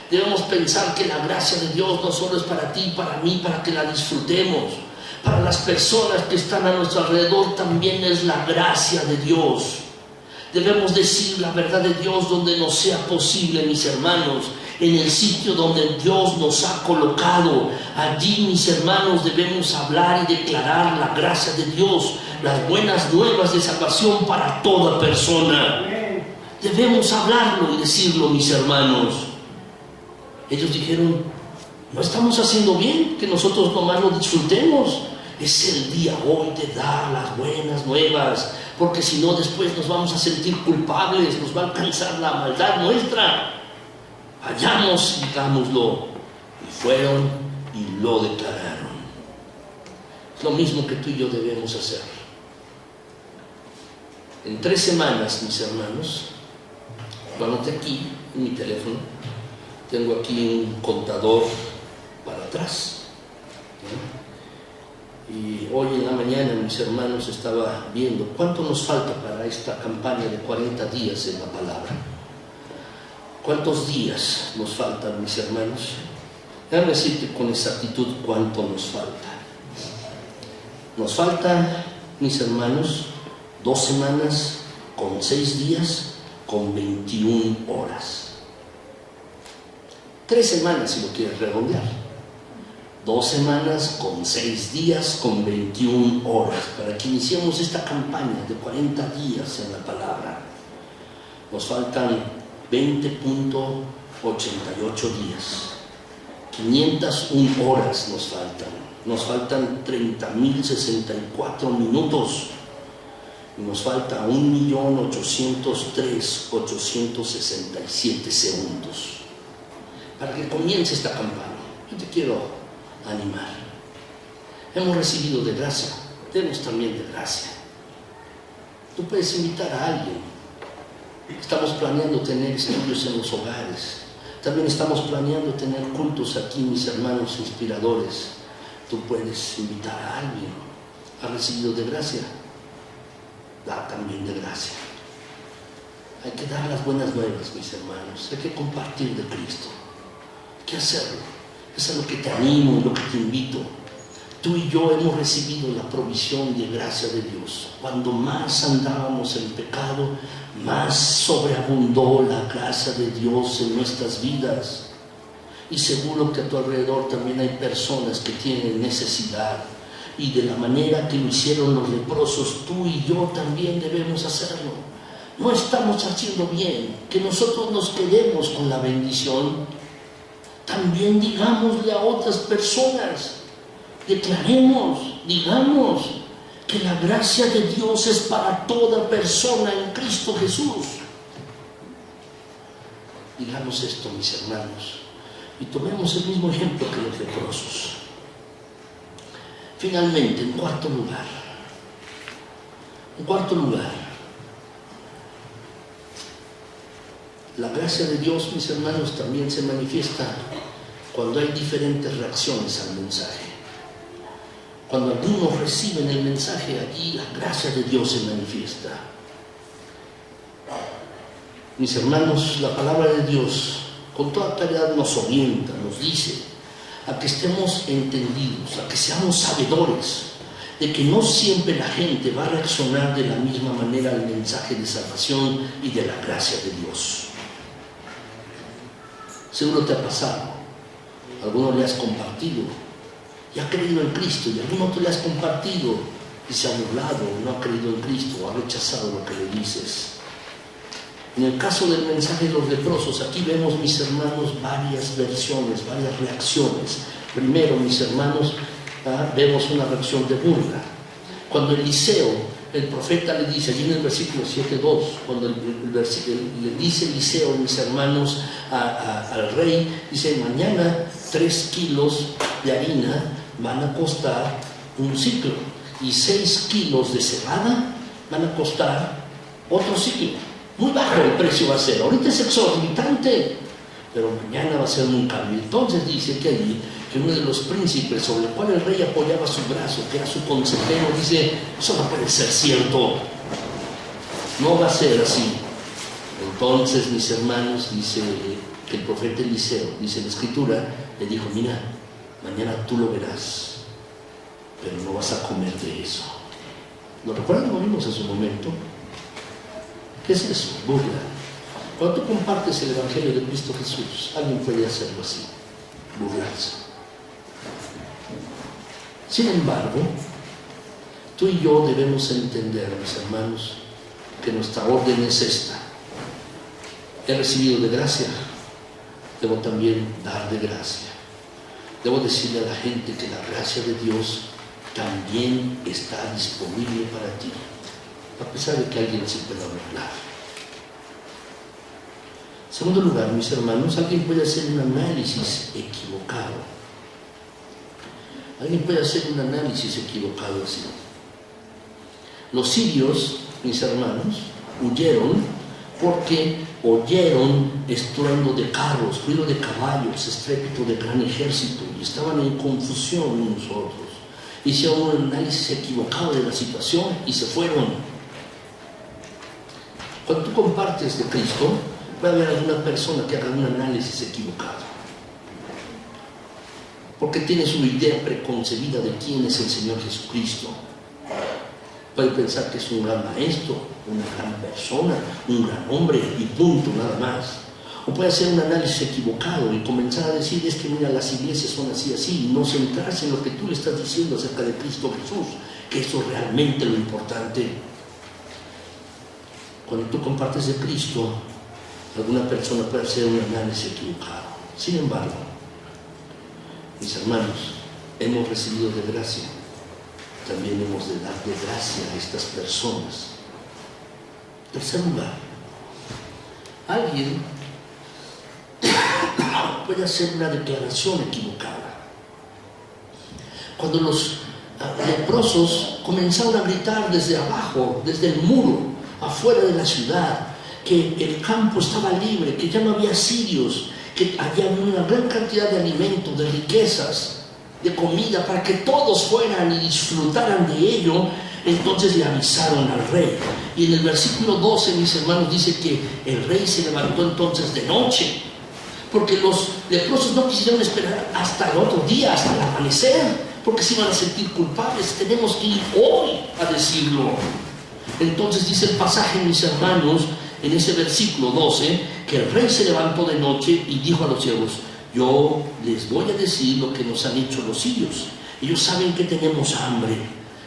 Debemos pensar que la gracia de Dios no solo es para ti, para mí, para que la disfrutemos. Para las personas que están a nuestro alrededor también es la gracia de Dios. Debemos decir la verdad de Dios donde nos sea posible, mis hermanos, en el sitio donde Dios nos ha colocado. Allí, mis hermanos, debemos hablar y declarar la gracia de Dios, las buenas nuevas de salvación para toda persona. Debemos hablarlo y decirlo, mis hermanos. Ellos dijeron, no estamos haciendo bien, que nosotros nomás lo disfrutemos. Es el día hoy de dar las buenas nuevas, porque si no después nos vamos a sentir culpables, nos va a alcanzar la maldad nuestra. Vayamos y digámoslo. Y fueron y lo declararon. Es lo mismo que tú y yo debemos hacer. En 3 semanas, mis hermanos, lo anoté aquí en mi teléfono, tengo aquí un contador para atrás. Y hoy en la mañana, mis hermanos, estaba viendo cuánto nos falta para esta campaña de 40 días en la palabra. ¿Cuántos días nos faltan, mis hermanos? Déjame decirte con exactitud cuánto nos falta. Nos faltan, mis hermanos, 2 semanas con 6 días con 21 horas. 3 semanas si lo quieres redondear. 2 semanas con 6 días con 21 horas para que iniciemos esta campaña de 40 días en la palabra. Nos faltan 20.88 días. 501 horas nos faltan. Nos faltan 30.064 minutos. Y nos falta 1.803.867 segundos para que comience esta campaña. Yo te quiero animar. Hemos recibido de gracia, demos también de gracia. Tú puedes invitar a alguien. Estamos planeando tener estudios en los hogares. También estamos planeando tener cultos aquí, mis hermanos inspiradores. Tú puedes invitar a alguien. ¿Ha recibido de gracia? Da también de gracia. Hay que dar las buenas nuevas, mis hermanos. Hay que compartir de Cristo. Hay que hacerlo. Eso es lo que te animo y lo que te invito. Tú y yo hemos recibido la provisión de gracia de Dios. Cuando más andábamos en pecado, más sobreabundó la gracia de Dios en nuestras vidas. Y seguro que a tu alrededor también hay personas que tienen necesidad. Y de la manera que lo hicieron los leprosos, tú y yo también debemos hacerlo. No estamos haciendo bien que nosotros nos quedemos con la bendición. También digámosle a otras personas, declaremos, digamos que la gracia de Dios es para toda persona en Cristo Jesús. Digamos esto, mis hermanos, y tomemos el mismo ejemplo que los leprosos. Finalmente, en cuarto lugar, la gracia de Dios, mis hermanos, también se manifiesta cuando hay diferentes reacciones al mensaje. Cuando algunos reciben el mensaje, allí la gracia de Dios se manifiesta. Mis hermanos, la palabra de Dios con toda claridad nos orienta, nos dice a que estemos entendidos, a que seamos sabedores de que no siempre la gente va a reaccionar de la misma manera al mensaje de salvación y de la gracia de Dios. Seguro te ha pasado, a alguno le has compartido y ha creído en Cristo, y a algún otro le has compartido y se ha burlado, no ha creído en Cristo, ha rechazado lo que le dices. En el caso del mensaje de los leprosos, aquí vemos, mis hermanos, varias versiones, varias reacciones. Primero, mis hermanos, vemos una reacción de burla. Cuando Eliseo, el profeta, le dice, allí en el versículo 7:2, cuando le dice Eliseo, mis hermanos, al rey, dice, mañana 3 kilos de harina van a costar 1 siclo, y 6 kilos de cebada van a costar otro siclo. Muy bajo el precio va a ser, ahorita es exorbitante, pero mañana va a ser un cambio. Entonces dice que allí, que uno de los príncipes sobre el cual el rey apoyaba su brazo, que era su consejero, dice, eso no puede ser cierto, no va a ser así. Entonces, mis hermanos, dice que el profeta Eliseo, dice la escritura, le dijo, mira, mañana tú lo verás, pero no vas a comer de eso. ¿Lo recuerdan? Lo vimos en su momento. ¿Qué es eso? Burla. Cuando tú compartes el Evangelio de Cristo Jesús, alguien puede hacerlo así, burlarse. Sin embargo, tú y yo debemos entender, mis hermanos, que nuestra orden es esta. He recibido de gracia, debo también dar de gracia. Debo decirle a la gente que la gracia de Dios también está disponible para ti. a pesar de que alguien se pueda burlar. En segundo lugar, mis hermanos, alguien puede hacer un análisis equivocado. Alguien puede hacer un análisis equivocado así. Los sirios, mis hermanos, huyeron porque oyeron estruendo de carros, ruido de caballos, estrépito de gran ejército, y estaban en confusión unos otros. Hicieron un análisis equivocado de la situación y se fueron. Cuando tú compartes de Cristo, va a haber alguna persona que haga un análisis equivocado, porque tienes una idea preconcebida de quién es el Señor Jesucristo. Puede pensar que es un gran maestro, una gran persona, un gran hombre y punto, nada más. O puede hacer un análisis equivocado y comenzar a decir, es que mira, las iglesias son así, así, y no centrarse en lo que tú le estás diciendo acerca de Cristo Jesús, que eso es realmente lo importante. Cuando tú compartes de Cristo, alguna persona puede hacer un análisis equivocado. Sin embargo, mis hermanos, hemos recibido de gracia. También hemos de dar de gracia a estas personas. En tercer lugar, alguien puede hacer una declaración equivocada. Cuando los leprosos comenzaron a gritar desde abajo, desde el muro, afuera de la ciudad, que el campo estaba libre, que ya no había sirios, que había una gran cantidad de alimentos, de riquezas, de comida, para que todos fueran y disfrutaran de ello, entonces le avisaron al rey. Y en el versículo 12, mis hermanos, dice que el rey se levantó entonces de noche, porque los leprosos no quisieron esperar hasta el otro día, hasta el amanecer, porque se iban a sentir culpables. Tenemos que ir hoy a decirlo. Entonces dice el pasaje, mis hermanos, en ese versículo 12, que el rey se levantó de noche y dijo a los siervos: yo les voy a decir lo que nos han hecho los sirios. Ellos saben que tenemos hambre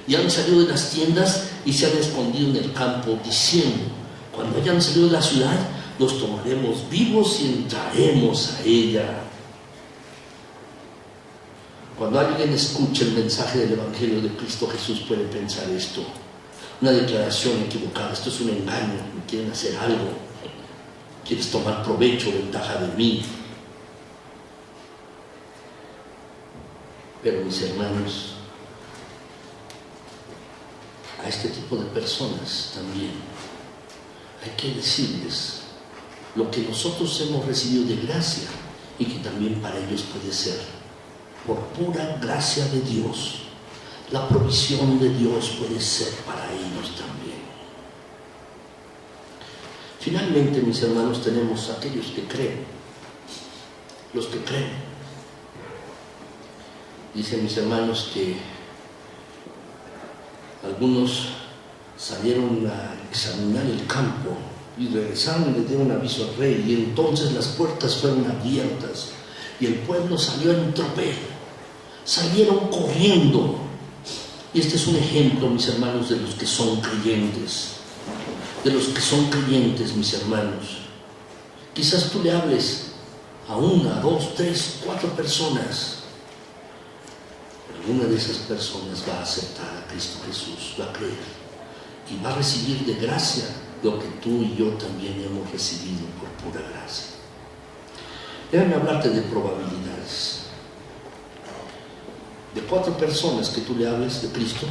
y han salido de las tiendas y se han escondido en el campo, diciendo: cuando hayan salido de la ciudad, los tomaremos vivos y entraremos a ella. Cuando alguien escucha el mensaje del Evangelio de Cristo Jesús, puede pensar esto: una declaración equivocada, esto es un engaño, me quieren hacer algo, quieres tomar provecho, ventaja de mí. Pero mis hermanos, a este tipo de personas también hay que decirles lo que nosotros hemos recibido de gracia y que también para ellos puede ser por pura gracia de Dios. La provisión de Dios puede ser para ellos también. Finalmente, mis hermanos, tenemos aquellos que creen, los que creen. Dicen mis hermanos que algunos salieron a examinar el campo y regresaron y le dieron aviso al rey, y entonces las puertas fueron abiertas y el pueblo salió en tropel, salieron corriendo. Y este es un ejemplo, mis hermanos, de los que son creyentes, de los que son creyentes, mis hermanos. Quizás tú le hables a una, dos, tres, cuatro personas. Una de esas personas va a aceptar a Cristo Jesús, va a creer y va a recibir de gracia lo que tú y yo también hemos recibido por pura gracia. Déjame hablarte de probabilidades. De 4 personas que tú le hables de Cristo,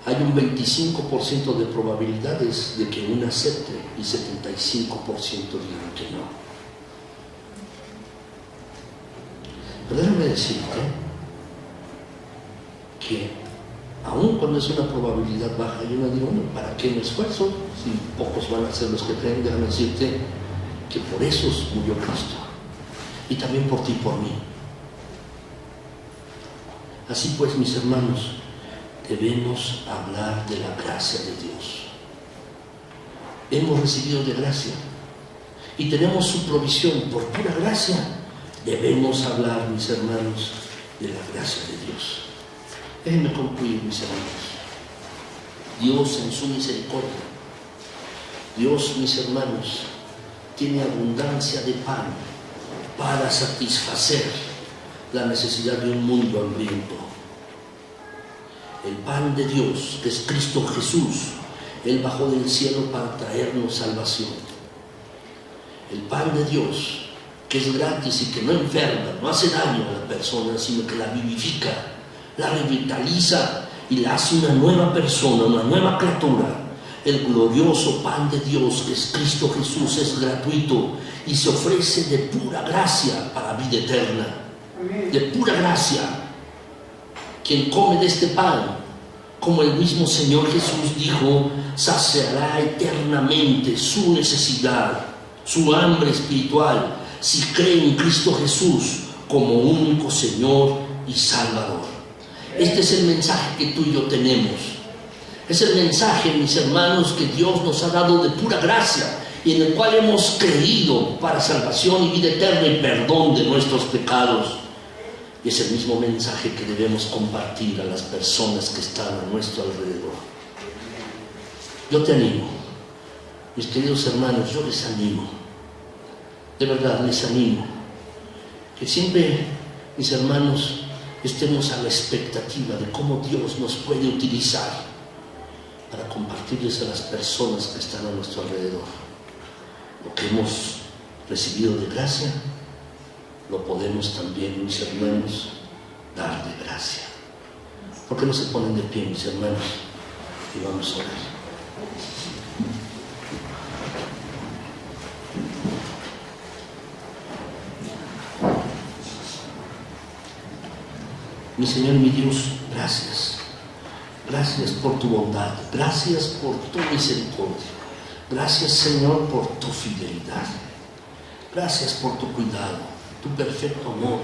hay un 25% de probabilidades de que una acepte y 75% digan que no. Pero déjame decirte que aun cuando es una probabilidad baja, yo no digo, bueno, ¿para qué me esfuerzo? Si pocos van a ser los que creen, déjame decirte que por eso murió Cristo. Y también por ti y por mí. Así pues, mis hermanos, debemos hablar de la gracia de Dios. Hemos recibido de gracia y tenemos su provisión por pura gracia. Debemos hablar, mis hermanos, de la gracia de Dios. Déjenme concluir, mis hermanos. Dios en su misericordia, Dios, mis hermanos, tiene abundancia de pan para satisfacer la necesidad de un mundo hambriento. el pan de Dios, que es Cristo Jesús. Él bajó del cielo para traernos salvación. El pan de Dios, que es gratis y que no enferma, no hace daño a la persona, sino que la vivifica, la revitaliza y la hace una nueva persona, una nueva criatura. El glorioso pan de Dios, que es Cristo Jesús, es gratuito y se ofrece de pura gracia para vida eterna. De pura gracia. Quien come de este pan, como el mismo Señor Jesús dijo, saciará eternamente su necesidad, su hambre espiritual, si cree en Cristo Jesús como único Señor y Salvador. Este es el mensaje que tú y yo tenemos. Es el mensaje, mis hermanos, que Dios nos ha dado de pura gracia y en el cual hemos creído para salvación y vida eterna y perdón de nuestros pecados. Y es el mismo mensaje que debemos compartir a las personas que están a nuestro alrededor. Yo te animo, mis queridos hermanos, yo les animo, de verdad les animo, que siempre, mis hermanos, estemos a la expectativa de cómo Dios nos puede utilizar para compartirles a las personas que están a nuestro alrededor. Lo que hemos recibido de gracia, lo podemos también, mis hermanos, dar de gracia. ¿Por qué no se ponen de pie, mis hermanos? Y vamos a orar. Mi Señor y mi Dios, gracias. Gracias por tu bondad. Gracias por tu misericordia. Gracias, Señor, por tu fidelidad. Gracias por tu cuidado, tu perfecto amor.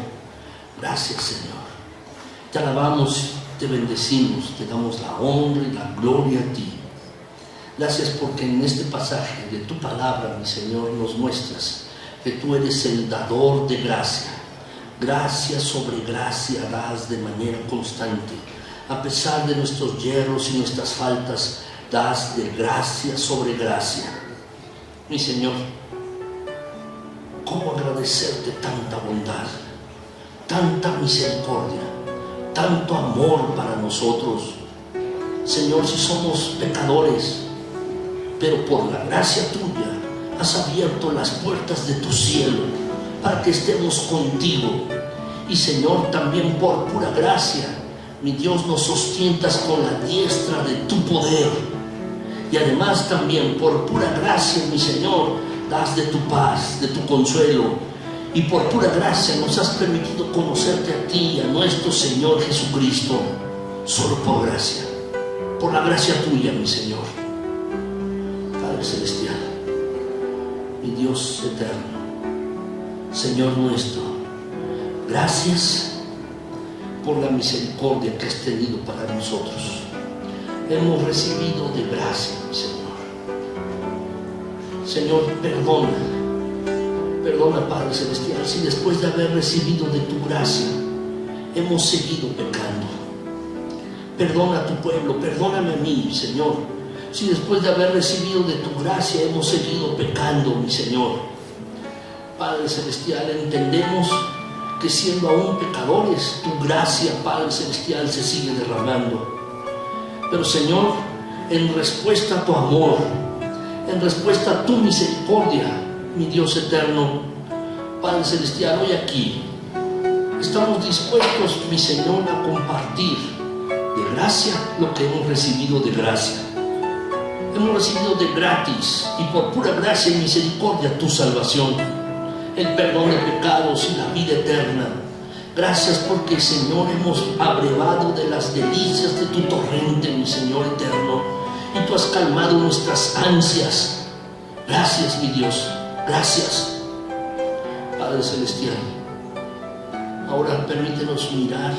Gracias, Señor. Te alabamos, te bendecimos, te damos la honra y la gloria a ti. Gracias porque en este pasaje de tu palabra, mi Señor, nos muestras que tú eres el dador de gracia. Gracia sobre gracia das de manera constante. A pesar de nuestros yerros y nuestras faltas, das de gracia sobre gracia. Mi Señor, ¿cómo agradecerte tanta bondad, tanta misericordia, tanto amor para nosotros? Señor, si somos pecadores, pero por la gracia tuya has abierto las puertas de tu cielo para que estemos contigo. Y Señor, también por pura gracia, mi Dios, nos sostientas con la diestra de tu poder. Y además también por pura gracia, mi Señor, das de tu paz, de tu consuelo. Y por pura gracia nos has permitido conocerte a ti y a nuestro Señor Jesucristo. Solo por gracia, por la gracia tuya, mi Señor. Padre Celestial, mi Dios eterno, Señor nuestro, gracias por la misericordia que has tenido para nosotros. Hemos recibido de gracia, mi Señor. Señor, perdona, Padre Celestial, si después de haber recibido de tu gracia hemos seguido pecando. Perdona a tu pueblo, perdóname a mí, Señor, si después de haber recibido de tu gracia hemos seguido pecando, mi Señor. Padre Celestial, entendemos que siendo aún pecadores, tu gracia, Padre Celestial, se sigue derramando. Pero Señor, en respuesta a tu amor, en respuesta a tu misericordia, mi Dios eterno, Padre Celestial, hoy aquí estamos dispuestos, mi Señor, a compartir de gracia lo que hemos recibido de gracia. Hemos recibido de gratis y por pura gracia y misericordia tu salvación, el perdón de pecados y la vida eterna. Gracias porque, Señor, hemos abrevado de las delicias de tu torrente, mi Señor eterno, y tú has calmado nuestras ansias. Gracias, mi Dios, gracias, Padre Celestial. Ahora permítenos mirar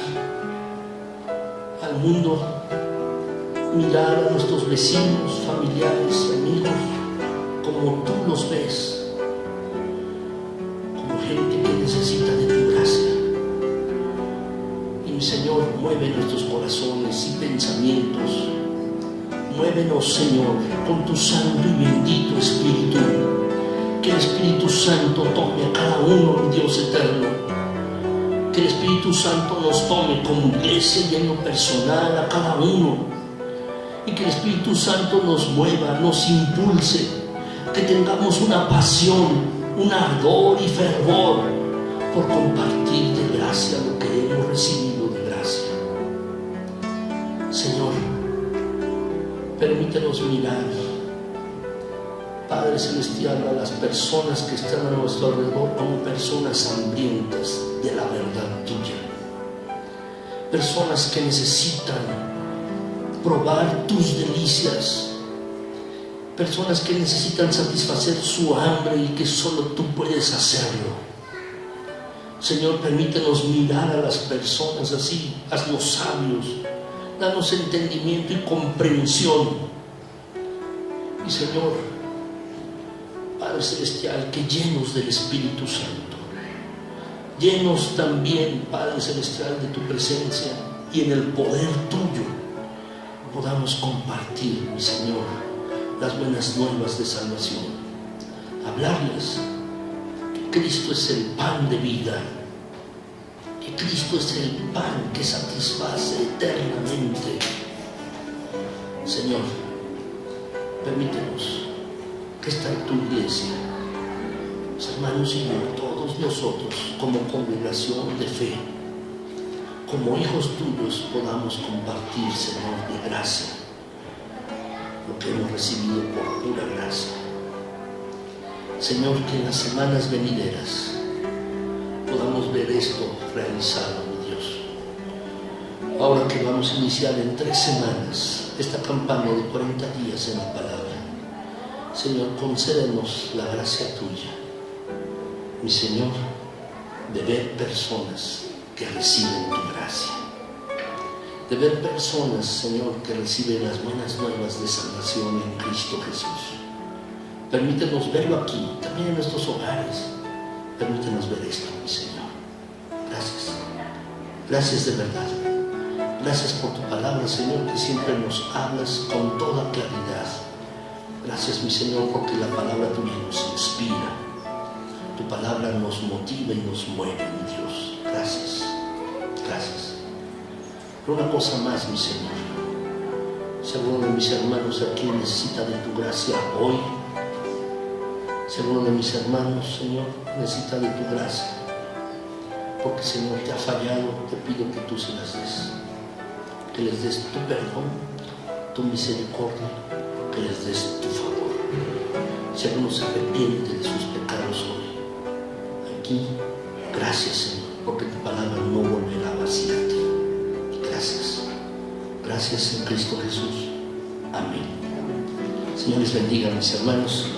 al mundo, mirar a nuestros vecinos, familiares, amigos, como tú los ves, gente que necesita de tu gracia. Y mi Señor, mueve nuestros corazones y pensamientos. Muévenos, Señor, con tu santo y bendito Espíritu. Que el Espíritu Santo tome a cada uno, mi Dios eterno, Que el Espíritu Santo nos tome como iglesia y en lo personal a cada uno. Y que el Espíritu Santo nos mueva, nos impulse. Que tengamos una pasión, un ardor y fervor por compartir de gracia lo que hemos recibido de gracia. Señor, permítenos mirar, Padre Celestial, a las personas que están a nuestro alrededor como personas hambrientas de la verdad tuya. Personas que necesitan probar tus delicias. Personas que necesitan satisfacer su hambre y que solo tú puedes hacerlo. Señor, permítenos mirar a las personas así, haznos sabios, danos entendimiento y comprensión. Y Señor, Padre Celestial, que llenos del Espíritu Santo, llenos también, Padre Celestial, de tu presencia y en el poder tuyo podamos compartir, mi Señor, las buenas nuevas de salvación. Hablarles que Cristo es el pan de vida, que Cristo es el pan que satisface eternamente. Señor, permítenos que está en tu iglesia, mis hermanos y yo, todos nosotros como congregación de fe, como hijos tuyos, podamos compartir, Señor, de gracia lo que hemos recibido por pura gracia. Señor, que en las semanas venideras podamos ver esto realizado, mi Dios. Ahora que vamos a iniciar en 3 semanas esta campaña de 40 días en la palabra, Señor, concédenos la gracia tuya, mi Señor, de ver personas que reciben tu gracia, de ver personas, Señor, que reciben las buenas nuevas de salvación en Cristo Jesús. Permítenos verlo aquí, también en nuestros hogares. Permítenos ver esto, mi Señor. Gracias. Gracias de verdad. Gracias por tu palabra, Señor, que siempre nos hablas con toda claridad. Gracias, mi Señor, porque la palabra tuya nos inspira. Tu palabra nos motiva y nos mueve, mi Dios. Gracias. Gracias. Pero una cosa más, mi Señor. Si alguno de mis hermanos aquí necesita de tu gracia hoy, si alguno de mis hermanos, Señor, necesita de tu gracia, porque, Señor, te ha fallado, te pido que tú se las des. Que les des tu perdón, tu misericordia, que les des tu favor. Si alguno se arrepiente de sus pecados hoy, aquí, gracias, Señor, porque tu palabra no volverá a vaciarte. Gracias. Gracias en Cristo Jesús. Amén. Señor les bendiga, mis hermanos.